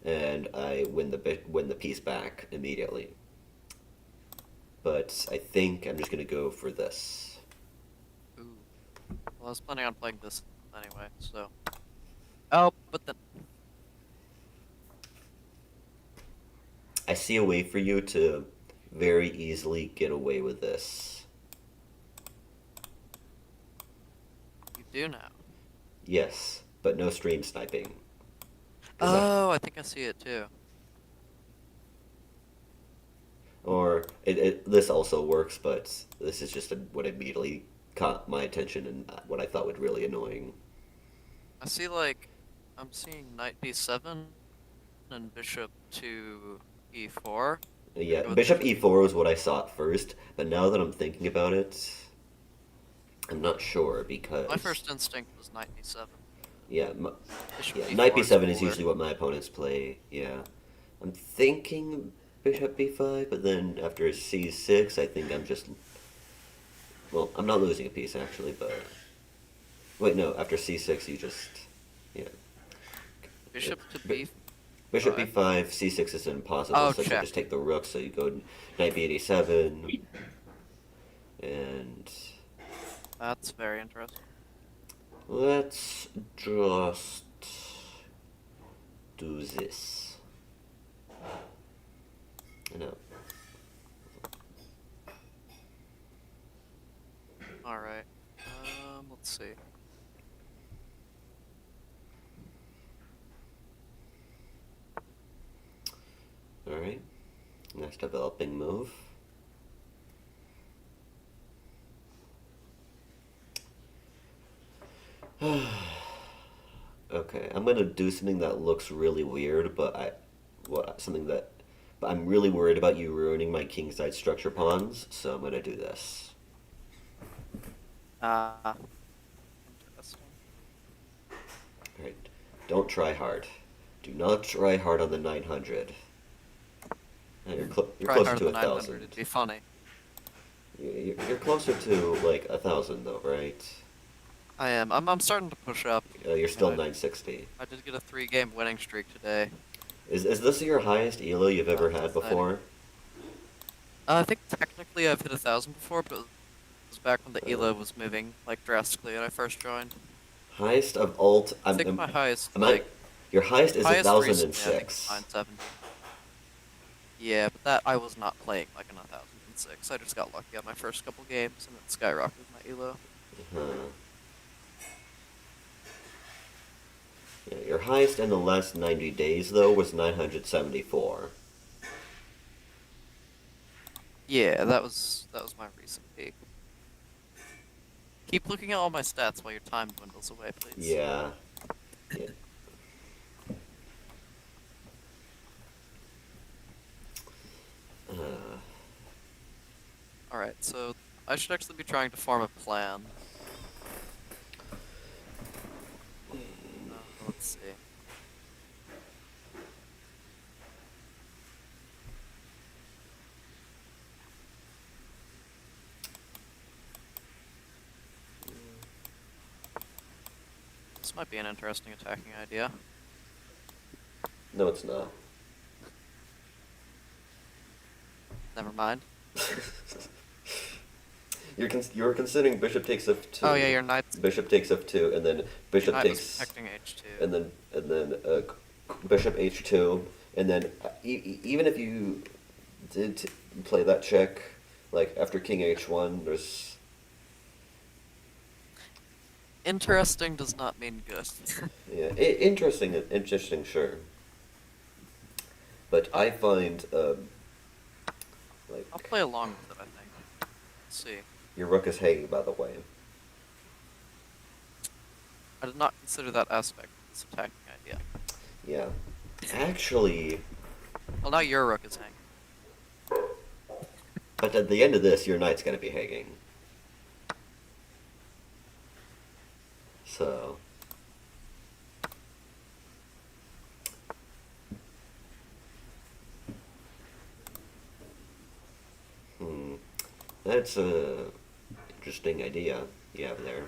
Speaker 1: and I win the piece back immediately. But I think I'm just gonna go for this.
Speaker 4: Ooh. Well, I was planning on playing this anyway, so. Oh, but then.
Speaker 1: I see a way for you to very easily get away with this.
Speaker 4: You do now.
Speaker 1: Yes, but no stream sniping. 'Cause that-
Speaker 4: Oh, I think I see it too.
Speaker 1: or this also works, but this is just what immediately caught my attention and what I thought would really annoying.
Speaker 4: I see like I'm seeing knight d7 and bishop to e4.
Speaker 1: Yeah,
Speaker 4: Go with
Speaker 1: bishop
Speaker 4: bishop
Speaker 1: e4 was what I saw at first, but now that I'm thinking about it, I'm not sure
Speaker 4: My
Speaker 1: because
Speaker 4: first instinct was knight d7.
Speaker 1: yeah,
Speaker 4: Bishop
Speaker 1: yeah, knight
Speaker 4: d4 is
Speaker 1: b7 is
Speaker 4: cooler.
Speaker 1: usually what my opponents play. Yeah, I'm thinking bishop b5, but then after c6, I think I'm just well, I'm not losing a piece actually, but wait, no, after c6, you just yeah,
Speaker 4: Bishop to
Speaker 1: Bi-
Speaker 4: b5.
Speaker 1: bishop b5, c6 is impossible
Speaker 4: Oh,
Speaker 1: since I
Speaker 4: check.
Speaker 1: just take the rook, so you go knight b87, and
Speaker 4: That's very interesting.
Speaker 1: let's just do this. No.
Speaker 4: All right. Let's see.
Speaker 1: Alright. Next developing move. Okay, I'm gonna do something that looks really weird, but but I'm really worried about you ruining my kingside structure pawns, so I'm gonna do this.
Speaker 4: Interesting.
Speaker 1: Alright, don't try hard. Do not try hard on the 900. You're
Speaker 4: Try
Speaker 1: closer
Speaker 4: hard
Speaker 1: to
Speaker 4: the 900.
Speaker 1: 1,000.
Speaker 4: It'd be funny.
Speaker 1: You're closer to like 1,000 though, right?
Speaker 4: I am. I'm starting to push up.
Speaker 1: You're
Speaker 4: You know,
Speaker 1: still 960.
Speaker 4: I did get a 3-game winning streak today.
Speaker 1: Is this your highest elo you've ever
Speaker 4: That's
Speaker 1: had
Speaker 4: exciting.
Speaker 1: before?
Speaker 4: I think technically I've hit 1,000 before, but it was back when the
Speaker 1: Uh,
Speaker 4: elo was moving like drastically when I first joined.
Speaker 1: Highest of alt.
Speaker 4: I think my
Speaker 1: Am I, your highest is
Speaker 4: highest recently I think is
Speaker 1: 1,006.
Speaker 4: 970. Yeah, but that I was not playing like in 1,006. I just got lucky on my first couple games and it skyrocketed my elo.
Speaker 1: Huh. Yeah, your highest in the last 90 days though was 974.
Speaker 4: Yeah, that was my recent peak. Keep looking at all my stats while your time dwindles away, please.
Speaker 1: Yeah. Yeah. Uh,
Speaker 4: Alright, so I should actually be trying to form a plan. Let's see. This might be an interesting attacking idea.
Speaker 1: no, it's not.
Speaker 4: Never mind.
Speaker 1: You're considering bishop takes f2.
Speaker 4: Oh yeah, your knight's
Speaker 1: Bishop takes f2, and then
Speaker 4: your
Speaker 1: bishop
Speaker 4: knight was
Speaker 1: takes,
Speaker 4: protecting h2.
Speaker 1: and then bishop h2, and then even if you did play that check, like after king h1, there's
Speaker 4: Interesting does not mean good.
Speaker 1: yeah, interesting, sure. But I find like
Speaker 4: I'll play along with it, I think. Let's see.
Speaker 1: your rook is hanging, by the way.
Speaker 4: I did not consider that aspect of this attacking idea.
Speaker 1: Yeah, actually,
Speaker 4: Well, now your rook is hanging.
Speaker 1: but at the end of this, your knight's gonna be hanging. So. That's a interesting idea you have there.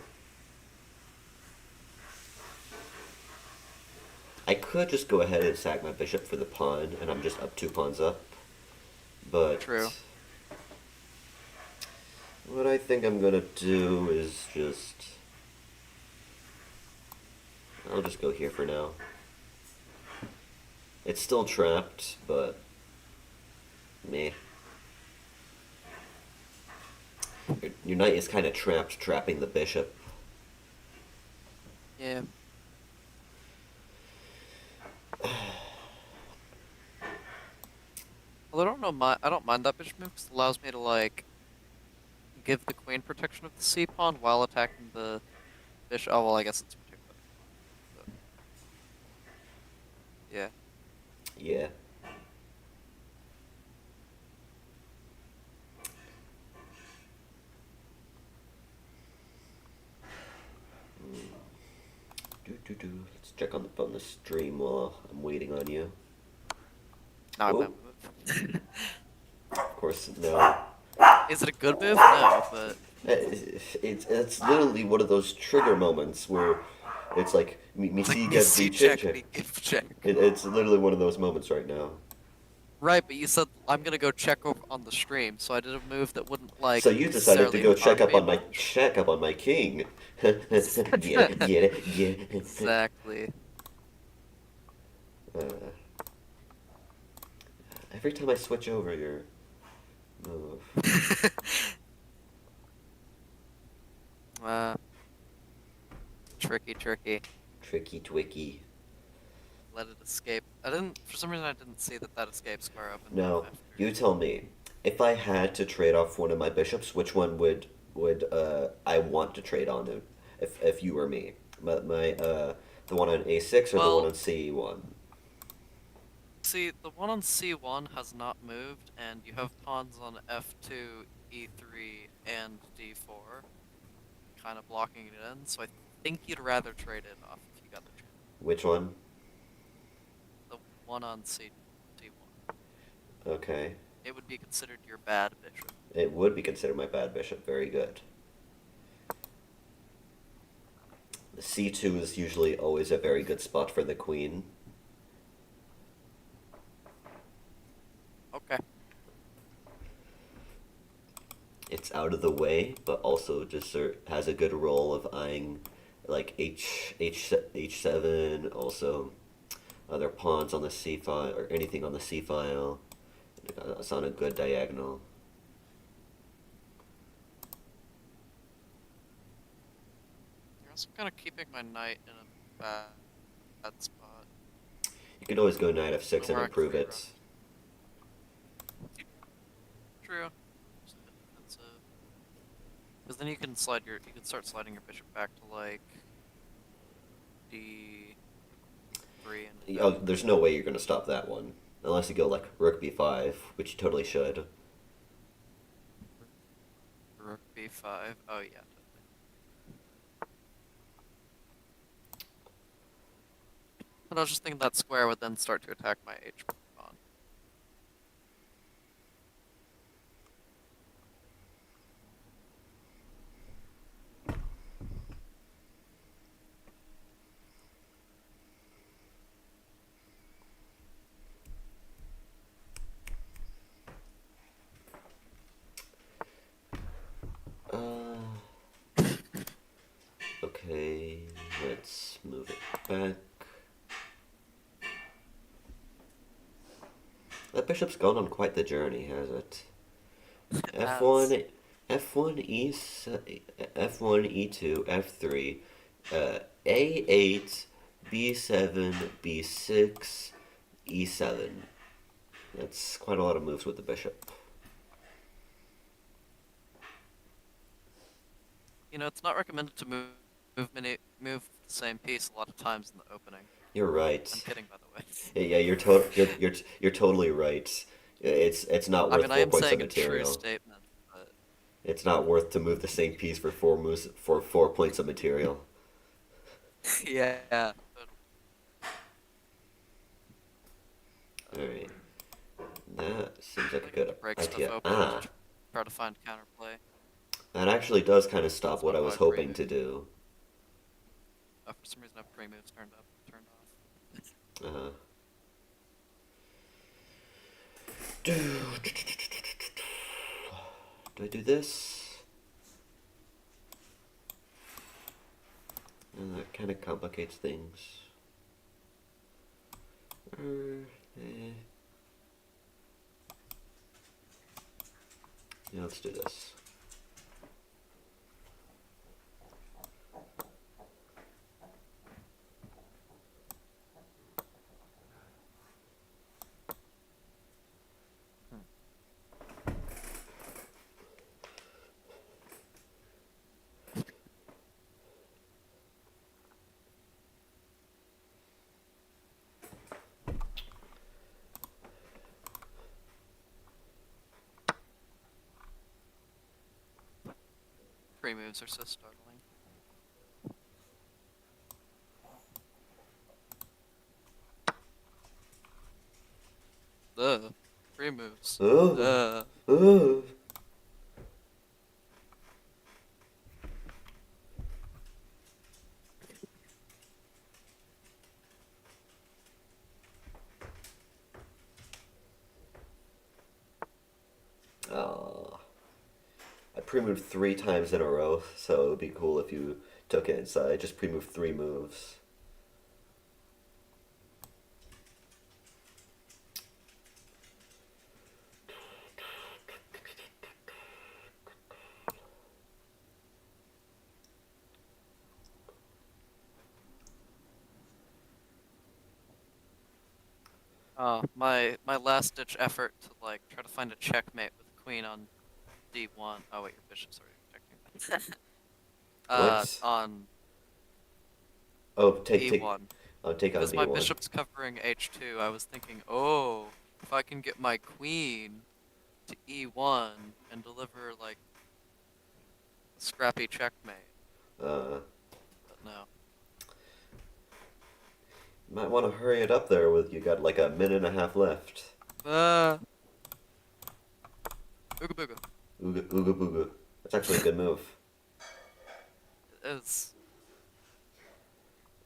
Speaker 1: I could just go ahead and sack my bishop for the pawn, and I'm just up 2 pawns up. But
Speaker 4: True.
Speaker 1: what I think I'm gonna do is I'll just go here for now. It's still trapped, but meh. Your knight is kind of trapped, trapping the bishop.
Speaker 4: Yeah. Well, I don't mind that bishop move because it allows me to like give the queen protection of the c pawn while attacking the bishop. Oh well, I guess it's particular. Yeah.
Speaker 1: Yeah. Let's check on the stream while I'm waiting on you.
Speaker 4: Now I'm
Speaker 1: Oh,
Speaker 4: gonna move.
Speaker 1: of course, no.
Speaker 4: Is it a good move? No, but
Speaker 1: It's literally one of those trigger moments where it's like me
Speaker 4: it's like
Speaker 1: see get
Speaker 4: miss
Speaker 1: the
Speaker 4: you
Speaker 1: chit
Speaker 4: check
Speaker 1: check.
Speaker 4: me give check.
Speaker 1: It's literally one of those moments right now.
Speaker 4: Right, but you said I'm gonna go check over on the stream, so I did a move that wouldn't like
Speaker 1: So you decided to
Speaker 4: necessarily
Speaker 1: go
Speaker 4: empower me to be able to
Speaker 1: check up on my king. Get it, get it, get it.
Speaker 4: Exactly.
Speaker 1: Uh, every time I switch over your move.
Speaker 4: uh, tricky, tricky.
Speaker 1: Tricky twicky.
Speaker 4: Let it escape. I didn't, for some reason, I didn't see that escape square up in
Speaker 1: Now,
Speaker 4: F3.
Speaker 1: you tell me, if I had to trade off one of my bishops, which one would I want to trade on to, if you were me? The one on A6 or the one
Speaker 4: Well,
Speaker 1: on C1?
Speaker 4: see, the one on C1 has not moved, and you have pawns on F2, E3, and D4, kind of blocking it in, so I think you'd rather trade it off if you got the chance.
Speaker 1: Which one?
Speaker 4: The one on C1.
Speaker 1: Okay.
Speaker 4: It would be considered your bad bishop.
Speaker 1: It would be considered my bad bishop. Very good. The C2 is usually always a very good spot for the queen.
Speaker 4: Okay.
Speaker 1: It's out of the way, but also just has a good role of eyeing like H7, also other pawns on the C file or anything on the C file. It's on a good diagonal.
Speaker 4: You're also kind of keeping my knight in a bad spot.
Speaker 1: You can always go knight f6 and
Speaker 4: Nowhere I can
Speaker 1: improve
Speaker 4: free
Speaker 1: it.
Speaker 4: run. True. It's a bit defensive. Because then you can start sliding your bishop back to like D3 and
Speaker 1: Oh, there's no way you're going to stop that one. Unless you go like rook b5, which you totally should.
Speaker 4: rook b5. Oh yeah, totally. But I was just thinking that square would then start to attack my H pawn.
Speaker 1: Okay, let's move it back. That bishop's gone on quite the journey, has it? F1, F1, F1, E2, F3, A8, B7, B6, E7. That's quite a lot of moves with the bishop.
Speaker 4: You know, it's not recommended to move the same piece a lot of times in the opening.
Speaker 1: You're right.
Speaker 4: I'm kidding, by the way.
Speaker 1: Yeah, you're totally right. It's not
Speaker 4: I
Speaker 1: worth
Speaker 4: mean, I
Speaker 1: 4
Speaker 4: am
Speaker 1: points of
Speaker 4: saying a true
Speaker 1: material.
Speaker 4: statement, but
Speaker 1: It's not worth to move the same piece for 4 moves for 4 points of material.
Speaker 4: yeah.
Speaker 1: Alright. That seems like a
Speaker 4: Like
Speaker 1: good
Speaker 4: to break stuff
Speaker 1: idea.
Speaker 4: open and just try to find counterplay.
Speaker 1: That actually does kind of stop
Speaker 4: That's
Speaker 1: what I
Speaker 4: not
Speaker 1: was
Speaker 4: how I
Speaker 1: hoping
Speaker 4: pre-move.
Speaker 1: to do.
Speaker 4: Oh, for some reason, I have pre-moves turned off.
Speaker 1: Uh-huh. Do I do this? That kind of complicates things. Eh. Yeah, let's do this.
Speaker 4: pre-moves are so startling. Pre-moves.
Speaker 1: Oh, oh. Oh. I pre-moved 3 times in a row, so it would be cool if you took it inside. Just pre-moved 3 moves.
Speaker 4: My last ditch effort to like try to find a checkmate with queen on d1. Oh wait, your bishop's already protecting that.
Speaker 1: What?
Speaker 4: On
Speaker 1: Oh, take.
Speaker 4: e1.
Speaker 1: Oh, take on
Speaker 4: Because my
Speaker 1: b1.
Speaker 4: bishop's covering h2, I was thinking, oh, if I can get my queen to e1 and deliver like a scrappy checkmate.
Speaker 1: Uh,
Speaker 4: But no.
Speaker 1: might want to hurry it up there. With you got like a minute and a half left.
Speaker 4: Uh, Ooga booga.
Speaker 1: Ooga ooga booga. That's actually a good move.
Speaker 4: It is.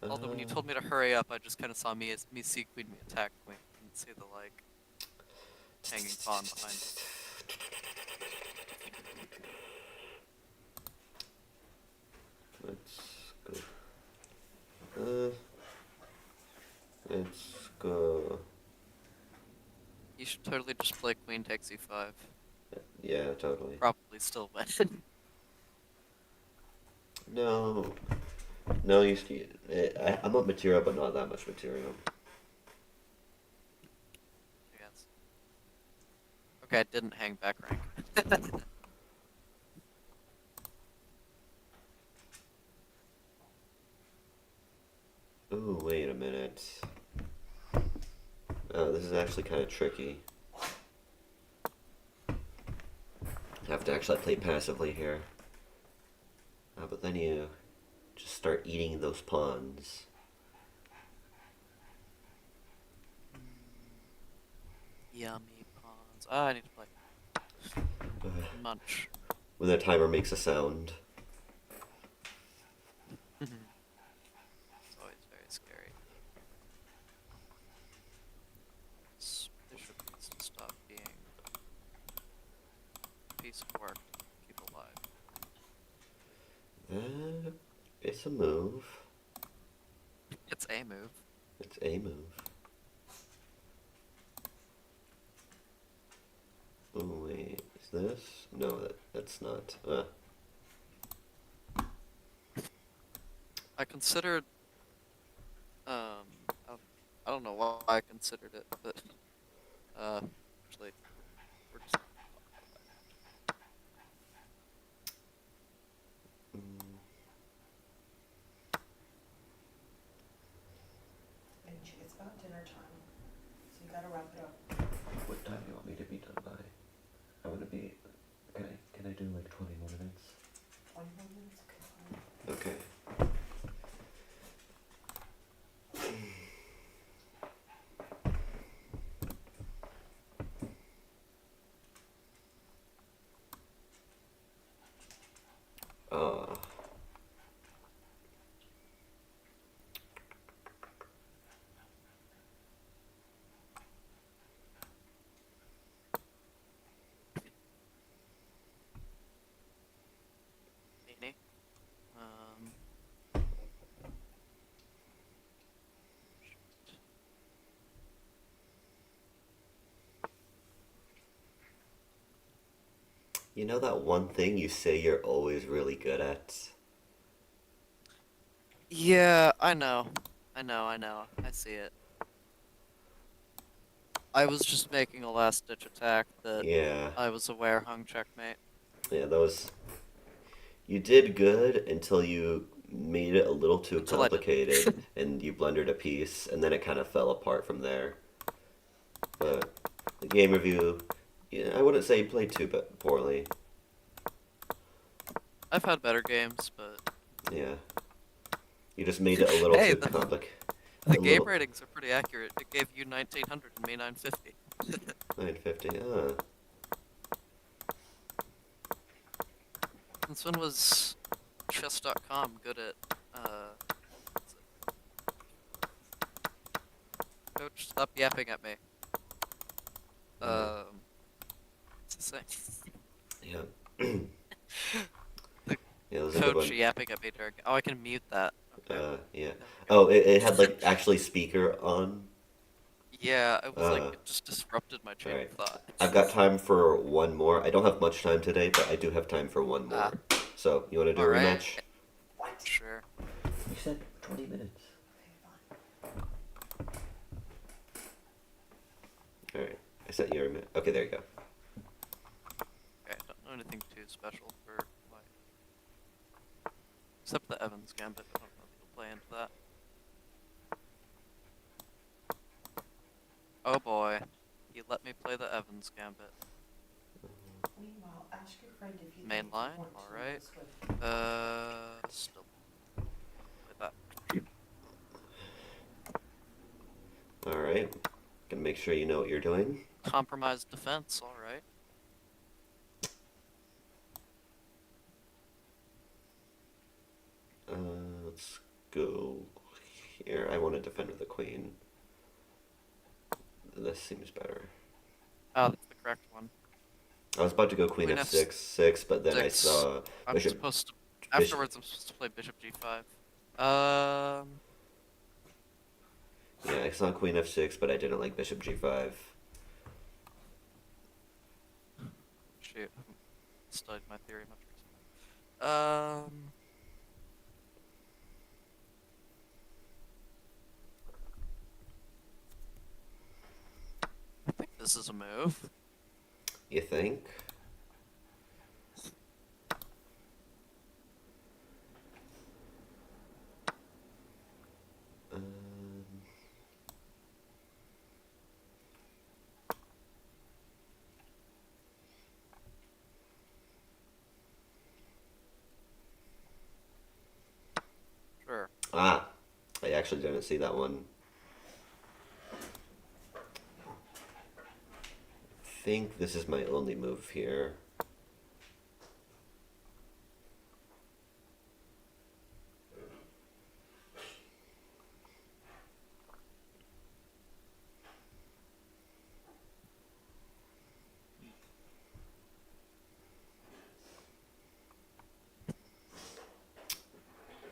Speaker 1: Uh,
Speaker 4: Although when you told me to hurry up, I just kind of saw me see queen, me attack queen. Didn't see the like hanging pawn behind it.
Speaker 1: let's go. Let's go.
Speaker 4: You should totally just play queen takes e5.
Speaker 1: Yeah, totally.
Speaker 4: Probably still win.
Speaker 1: No, no, I'm up material, but not that much material.
Speaker 4: I guess. Okay, I didn't hang back rank.
Speaker 1: Ooh, wait a minute. Oh, this is actually kind of tricky. I have to actually play passively here. But then you just start eating those pawns.
Speaker 4: Yummy pawns. Ah, I need to play. Munch.
Speaker 1: When the timer makes a sound.
Speaker 4: It's always very scary. This bishop needs to stop being a piece of work to keep alive.
Speaker 1: That is a move.
Speaker 4: It's a move.
Speaker 1: It's a move. Oh wait, is this? No, that's not.
Speaker 4: I considered, I don't know why I considered it, but, actually, we're just,
Speaker 1: Mm,
Speaker 3: And it's about dinner time, so you gotta wrap it up.
Speaker 1: what time do you want me to be done by? I want to be. Can I do like 20 more minutes?
Speaker 3: 20 more minutes, okay, fine.
Speaker 1: Okay. Uh,
Speaker 4: meanie.
Speaker 1: you know that one thing you say you're always really good at?
Speaker 4: Yeah, I know. I see it. I was just making a last-ditch attack that
Speaker 1: Yeah.
Speaker 4: I was aware hung checkmate.
Speaker 1: Yeah, that was. You did good until you made it a little too
Speaker 4: Until I didn't.
Speaker 1: complicated and you blundered a piece, and then it kind of fell apart from there. But the game review, yeah, I wouldn't say you played too poorly.
Speaker 4: I've had better games, but
Speaker 1: Yeah. You just made it a little
Speaker 4: hey,
Speaker 1: too
Speaker 4: the
Speaker 1: complicated.
Speaker 4: the
Speaker 1: A
Speaker 4: game
Speaker 1: little
Speaker 4: ratings are pretty accurate. It gave you 1900 and me 950.
Speaker 1: 950. Ah.
Speaker 4: Since when was chess.com good at what's it? Coach, stop yapping at me. What's it say?
Speaker 1: Yeah.
Speaker 4: The
Speaker 1: Yeah, that was a good
Speaker 4: coach
Speaker 1: one.
Speaker 4: yapping at me during. Oh, I can mute that. Okay.
Speaker 1: Yeah.
Speaker 4: There we go.
Speaker 1: Oh, it had like actually speaker on.
Speaker 4: Yeah, it was like
Speaker 1: Uh,
Speaker 4: it just disrupted my
Speaker 1: all
Speaker 4: chain
Speaker 1: right.
Speaker 4: of thought.
Speaker 1: I've got time for one more. I don't have much time today, but I do have time for one
Speaker 4: Ah,
Speaker 1: more. So, you want to do
Speaker 4: all
Speaker 1: a
Speaker 4: right.
Speaker 1: rematch? What?
Speaker 4: Sure.
Speaker 1: You said 20 minutes.
Speaker 3: Okay, fine.
Speaker 1: All right. I sent you a rematch. Okay, there you go.
Speaker 4: Okay, I don't know anything too special for like except the Evans Gambit. I don't know if you'll play into that. Oh boy, he let me play the Evans Gambit.
Speaker 3: Meanwhile, ask your friend if he
Speaker 4: Main
Speaker 3: thinks
Speaker 4: line,
Speaker 3: it wants to
Speaker 4: alright.
Speaker 3: this way.
Speaker 4: Still play that.
Speaker 1: All right. Gonna make sure you know what you're doing.
Speaker 4: Compromised defense, alright.
Speaker 1: Let's go here. I want to defend with the queen. This seems better.
Speaker 4: Oh, that's the correct one.
Speaker 1: I was about to go queen
Speaker 4: Queen
Speaker 1: f6, 6, but then I
Speaker 4: F6.
Speaker 1: saw
Speaker 4: I'm
Speaker 1: bishop,
Speaker 4: supposed to.
Speaker 1: bishop.
Speaker 4: Afterwards, I'm supposed to play Bishop G5.
Speaker 1: Yeah, I saw queen f6, but I didn't like bishop g5.
Speaker 4: Shoot, I haven't studied my theory much recently. I think this is a move.
Speaker 1: You think? Um,
Speaker 4: Sure.
Speaker 1: ah, I actually didn't see that one. I think this is my only move here.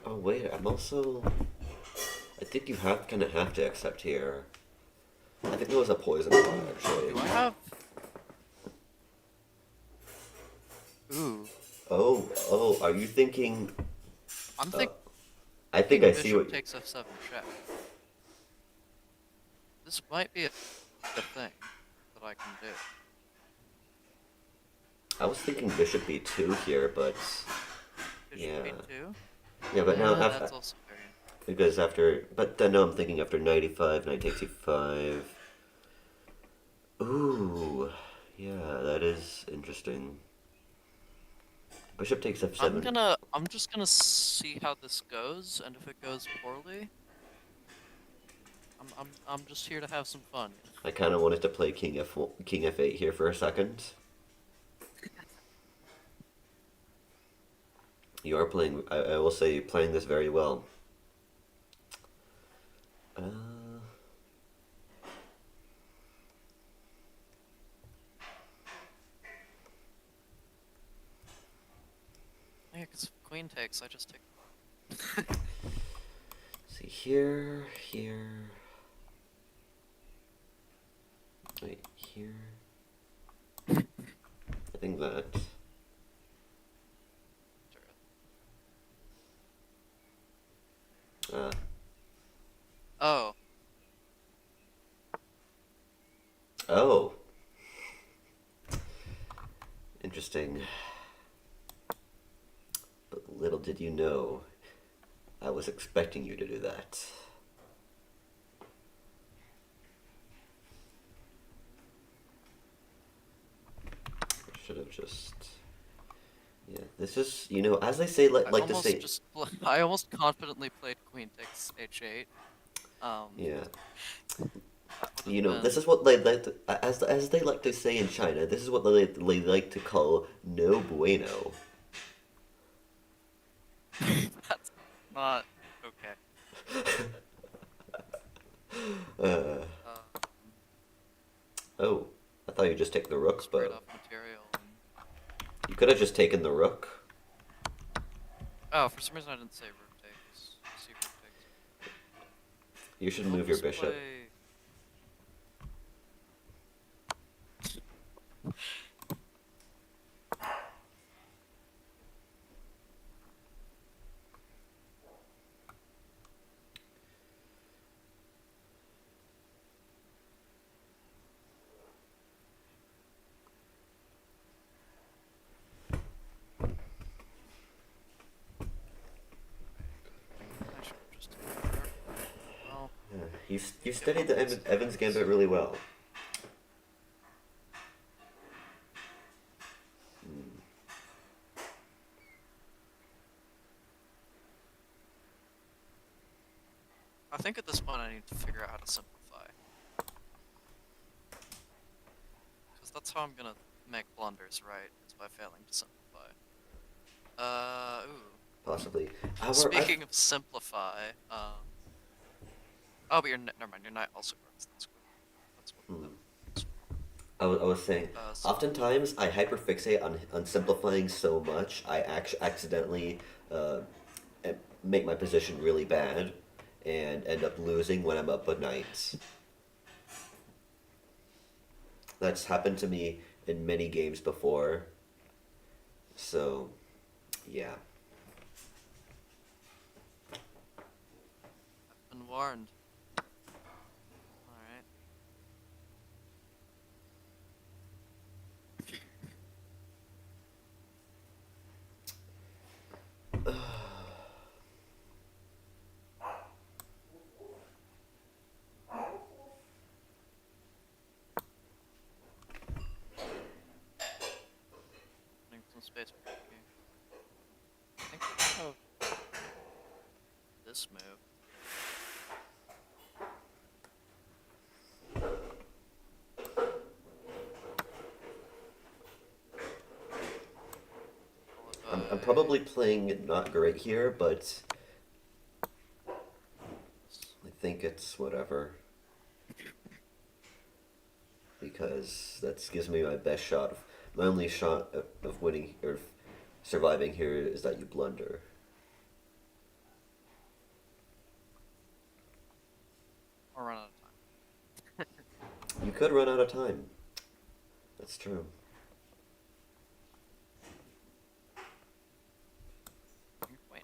Speaker 1: Oh wait, I'm also. I think you kind of have to accept here. I think there was a poison pot actually.
Speaker 4: Do I have? Ooh,
Speaker 1: Are you thinking?
Speaker 4: I'm
Speaker 1: Uh, I think I see
Speaker 4: Bishop
Speaker 1: what.
Speaker 4: takes f7 check. This might be a thing that I can do.
Speaker 1: I was thinking bishop b2 here, but
Speaker 4: Bishop
Speaker 1: yeah,
Speaker 4: b2.
Speaker 1: yeah, but now after
Speaker 4: That's also very.
Speaker 1: because after, but then now I'm thinking after knight e5, knight takes e5. Ooh, yeah, that is interesting. Bishop takes f7.
Speaker 4: I'm just gonna see how this goes, and if it goes poorly, I'm just here to have some fun.
Speaker 1: I kind of wanted to play king f8 here for a second. You are playing. I will say, you're playing this very well. Uh,
Speaker 4: Yeah, because queen takes, I just take.
Speaker 1: see here, here. Wait, here. I think that. Uh,
Speaker 4: Oh,
Speaker 1: oh. Interesting. But little did you know, I was expecting you to do that. I should have just. Yeah, this is, as they say,
Speaker 4: I
Speaker 1: like to
Speaker 4: almost
Speaker 1: say,
Speaker 4: just I almost confidently played queen takes h8. Um,
Speaker 1: yeah,
Speaker 4: that would have
Speaker 1: this is
Speaker 4: been
Speaker 1: what they like to, as they like to say in China. This is what they like to call no bueno.
Speaker 4: that's not okay.
Speaker 1: Uh,
Speaker 4: Um,
Speaker 1: oh, I thought you just take the rook,
Speaker 4: just trade
Speaker 1: but
Speaker 4: off material and
Speaker 1: you could have just taken the rook.
Speaker 4: oh, for some reason I didn't say rook takes. See rook takes.
Speaker 1: You should
Speaker 4: I'll
Speaker 1: move your
Speaker 4: just
Speaker 1: bishop.
Speaker 4: play. I should have just taken the rook. Well,
Speaker 1: You
Speaker 4: give
Speaker 1: studied
Speaker 4: up
Speaker 1: the
Speaker 4: on some
Speaker 1: Evans
Speaker 4: moves.
Speaker 1: Gambit really well.
Speaker 4: I think at this point I need to figure out how to simplify. Because that's how I'm gonna make blunders, right? Is by failing to simplify. Ooh.
Speaker 1: Possibly.
Speaker 4: Speaking of simplify, oh, but never mind. Your knight also grows. That's cool. That's what
Speaker 1: Hmm.
Speaker 4: that was for.
Speaker 1: I was saying,
Speaker 4: So
Speaker 1: oftentimes I hyperfixate on simplifying so much, I accidentally uh, make my position really bad and end up losing when I'm up a knight. That's happened to me in many games before. So, yeah.
Speaker 4: I've been warned. All right. Putting some space for your king. I think I have this move. Followed
Speaker 1: I'm
Speaker 4: by
Speaker 1: probably playing it not great here, but I think it's whatever. Because that gives me my best shot. My only shot of winning or surviving here is that you blunder.
Speaker 4: or run out of time.
Speaker 1: You could run out of time. That's true.
Speaker 4: Your queen.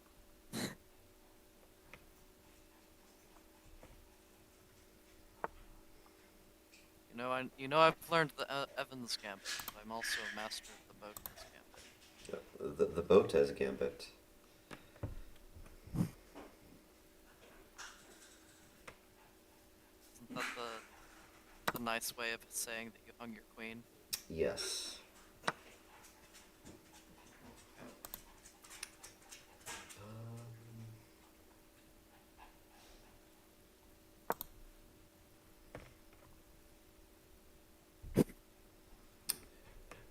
Speaker 4: I've learned the Evans Gambit, but I'm also a master of the Bowden's Gambit.
Speaker 1: The Botez Gambit.
Speaker 4: Isn't that the nice way of saying that you hung your queen?
Speaker 1: Yes.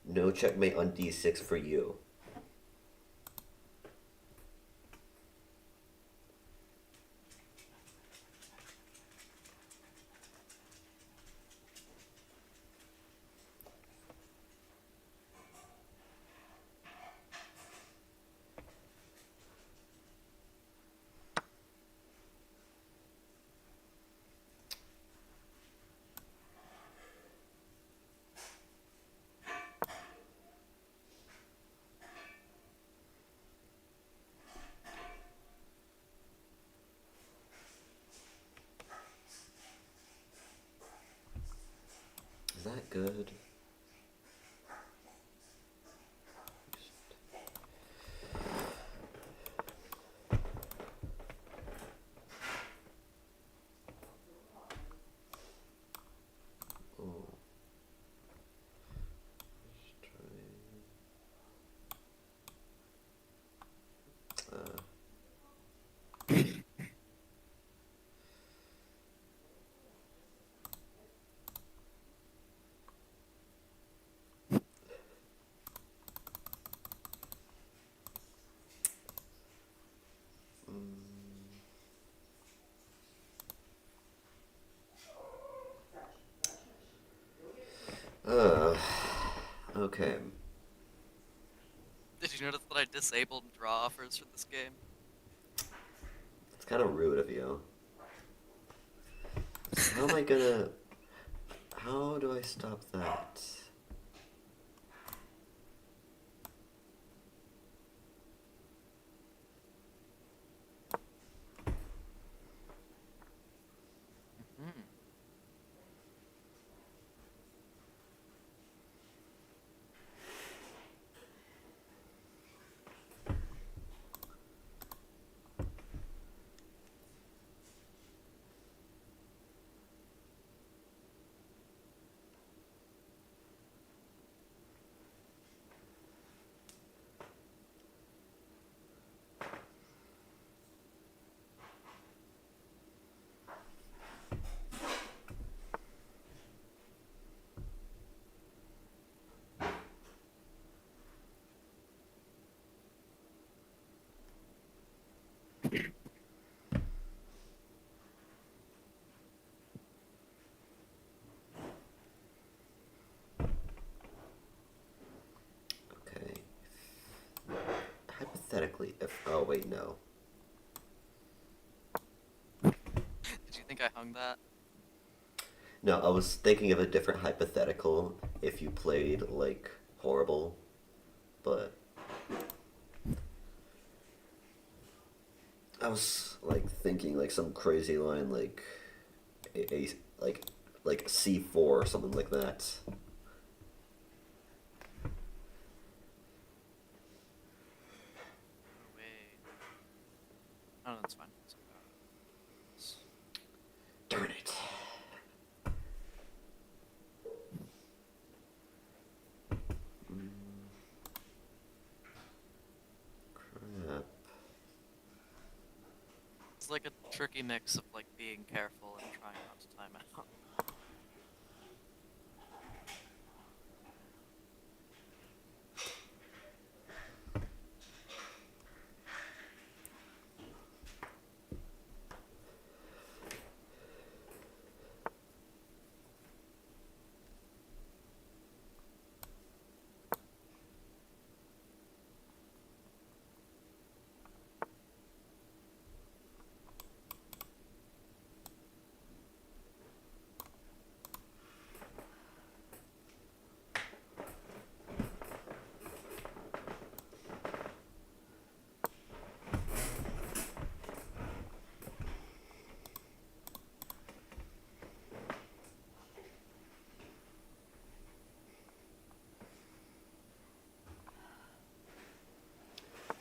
Speaker 1: No checkmate on d6 for you. Is that good? Oh. Just try. Uh, okay.
Speaker 4: Did you notice that I disabled draw offers for this game?
Speaker 1: It's kind of rude of you. So how am I gonna... How do I stop that?
Speaker 4: Hmm.
Speaker 1: Okay. Hypothetically, if... Oh, wait, no.
Speaker 4: Did you think I hung that?
Speaker 1: No, I was thinking of a different hypothetical if you played, like, horrible, but... I was, like, thinking, like, some crazy line, like... like C4 or something like that.
Speaker 4: Oh, wait. Oh, that's fine.
Speaker 1: Darn it. Crap.
Speaker 4: It's like a tricky mix of like being careful and trying not to time out.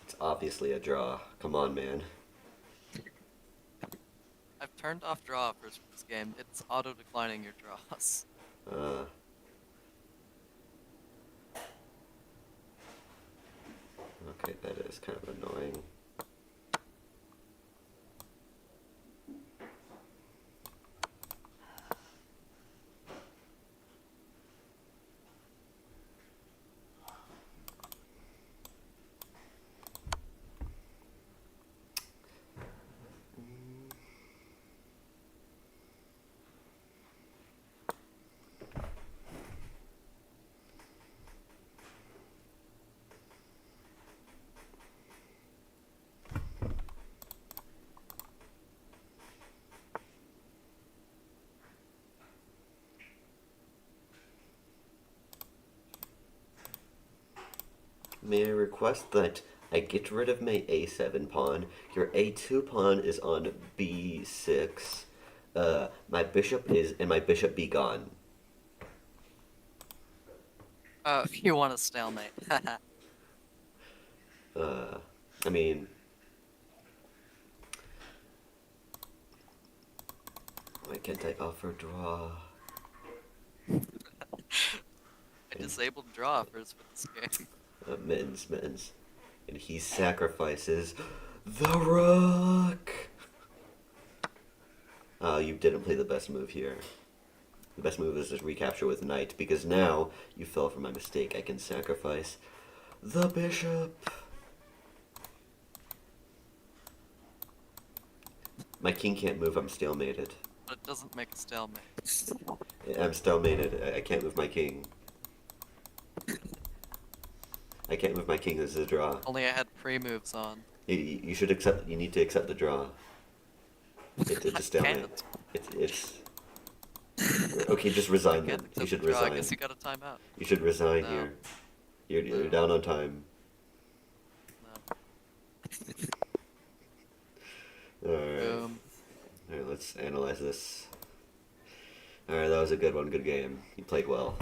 Speaker 1: It's obviously a draw. Come on, man.
Speaker 4: I've turned off draw offers for this game. It's auto declining your draws.
Speaker 1: Uh, okay, that is kind of annoying. May I request that I get rid of my a7 pawn? Your a2 pawn is on b6. My bishop is, and my bishop be gone.
Speaker 4: You want a stalemate.
Speaker 1: I mean, why can't I offer draw?
Speaker 4: I disabled draw offers for this game.
Speaker 1: Mittens. And he sacrifices the rook! You didn't play the best move here. The best move is to recapture with knight, because now you fell for my mistake. I can sacrifice the bishop. My king can't move, I'm stalemated.
Speaker 4: But it doesn't make a stalemate.
Speaker 1: I'm stalemated. I can't move my king. I can't move my king. This is a draw.
Speaker 4: Only I had pre-moves on.
Speaker 1: You should accept. You need to accept the draw. It's a
Speaker 4: I
Speaker 1: stalemate.
Speaker 4: can't.
Speaker 1: It's okay. Just
Speaker 4: I
Speaker 1: resign
Speaker 4: can't
Speaker 1: then. You
Speaker 4: accept
Speaker 1: should
Speaker 4: the draw. I
Speaker 1: resign.
Speaker 4: guess you got a timeout.
Speaker 1: You should resign
Speaker 4: No.
Speaker 1: here. You're
Speaker 4: No.
Speaker 1: down on time.
Speaker 4: No.
Speaker 1: Alright.
Speaker 4: Boom.
Speaker 1: Alright, let's analyze this. Alright, that was a good one. Good game. You played well.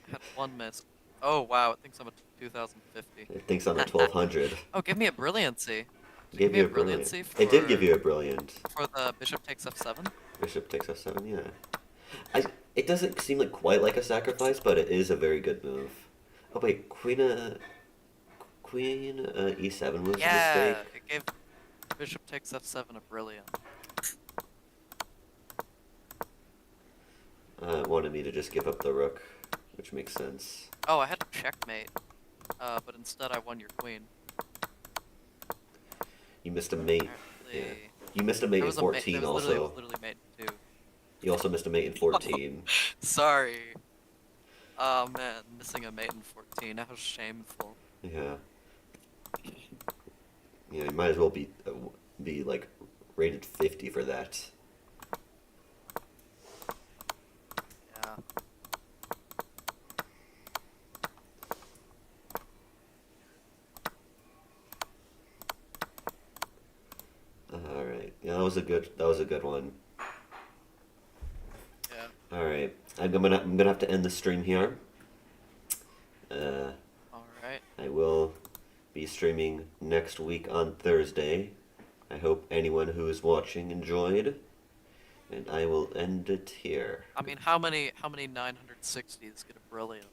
Speaker 4: I had one miss. Oh wow, it thinks I'm a 2050.
Speaker 1: It thinks I'm a 1200.
Speaker 4: Oh, give me a brilliancy.
Speaker 1: Gave
Speaker 4: me
Speaker 1: you
Speaker 4: a
Speaker 1: a brilliant.
Speaker 4: brilliancy
Speaker 1: It did
Speaker 4: for-
Speaker 1: give you a brilliant.
Speaker 4: For the bishop takes f7.
Speaker 1: Bishop takes f7, yeah. It doesn't seem like quite like a sacrifice, but it is a very good move. Oh wait, queen e7 was a
Speaker 4: Yeah,
Speaker 1: mistake.
Speaker 4: it gave bishop takes f7 a brilliant.
Speaker 1: It wanted me to just give up the rook, which makes sense.
Speaker 4: Oh, I had a checkmate. But instead I won your queen.
Speaker 1: You missed a mate.
Speaker 4: Apparently.
Speaker 1: Yeah. You missed a mate
Speaker 4: There
Speaker 1: in
Speaker 4: was a mate.
Speaker 1: 14
Speaker 4: There was
Speaker 1: also.
Speaker 4: literally mate too.
Speaker 1: You also missed a mate in 14.
Speaker 4: Sorry. Oh man, missing a mate in 14. How shameful.
Speaker 1: Yeah. Yeah, you might as well be like rated 50 for that.
Speaker 4: Yeah.
Speaker 1: All right. Yeah, that was a good one.
Speaker 4: Yeah.
Speaker 1: All right. I'm gonna have to end the stream here.
Speaker 4: Alright.
Speaker 1: I will be streaming next week on Thursday. I hope anyone who is watching enjoyed, and I will end it here.
Speaker 4: I mean, how many 960s get a brilliant?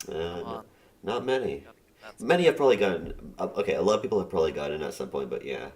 Speaker 4: Come
Speaker 1: Uh,
Speaker 4: on.
Speaker 1: not many.
Speaker 4: Gotta get that
Speaker 1: Many have probably gotten. Okay, a lot of people have probably gotten at some point, but yeah.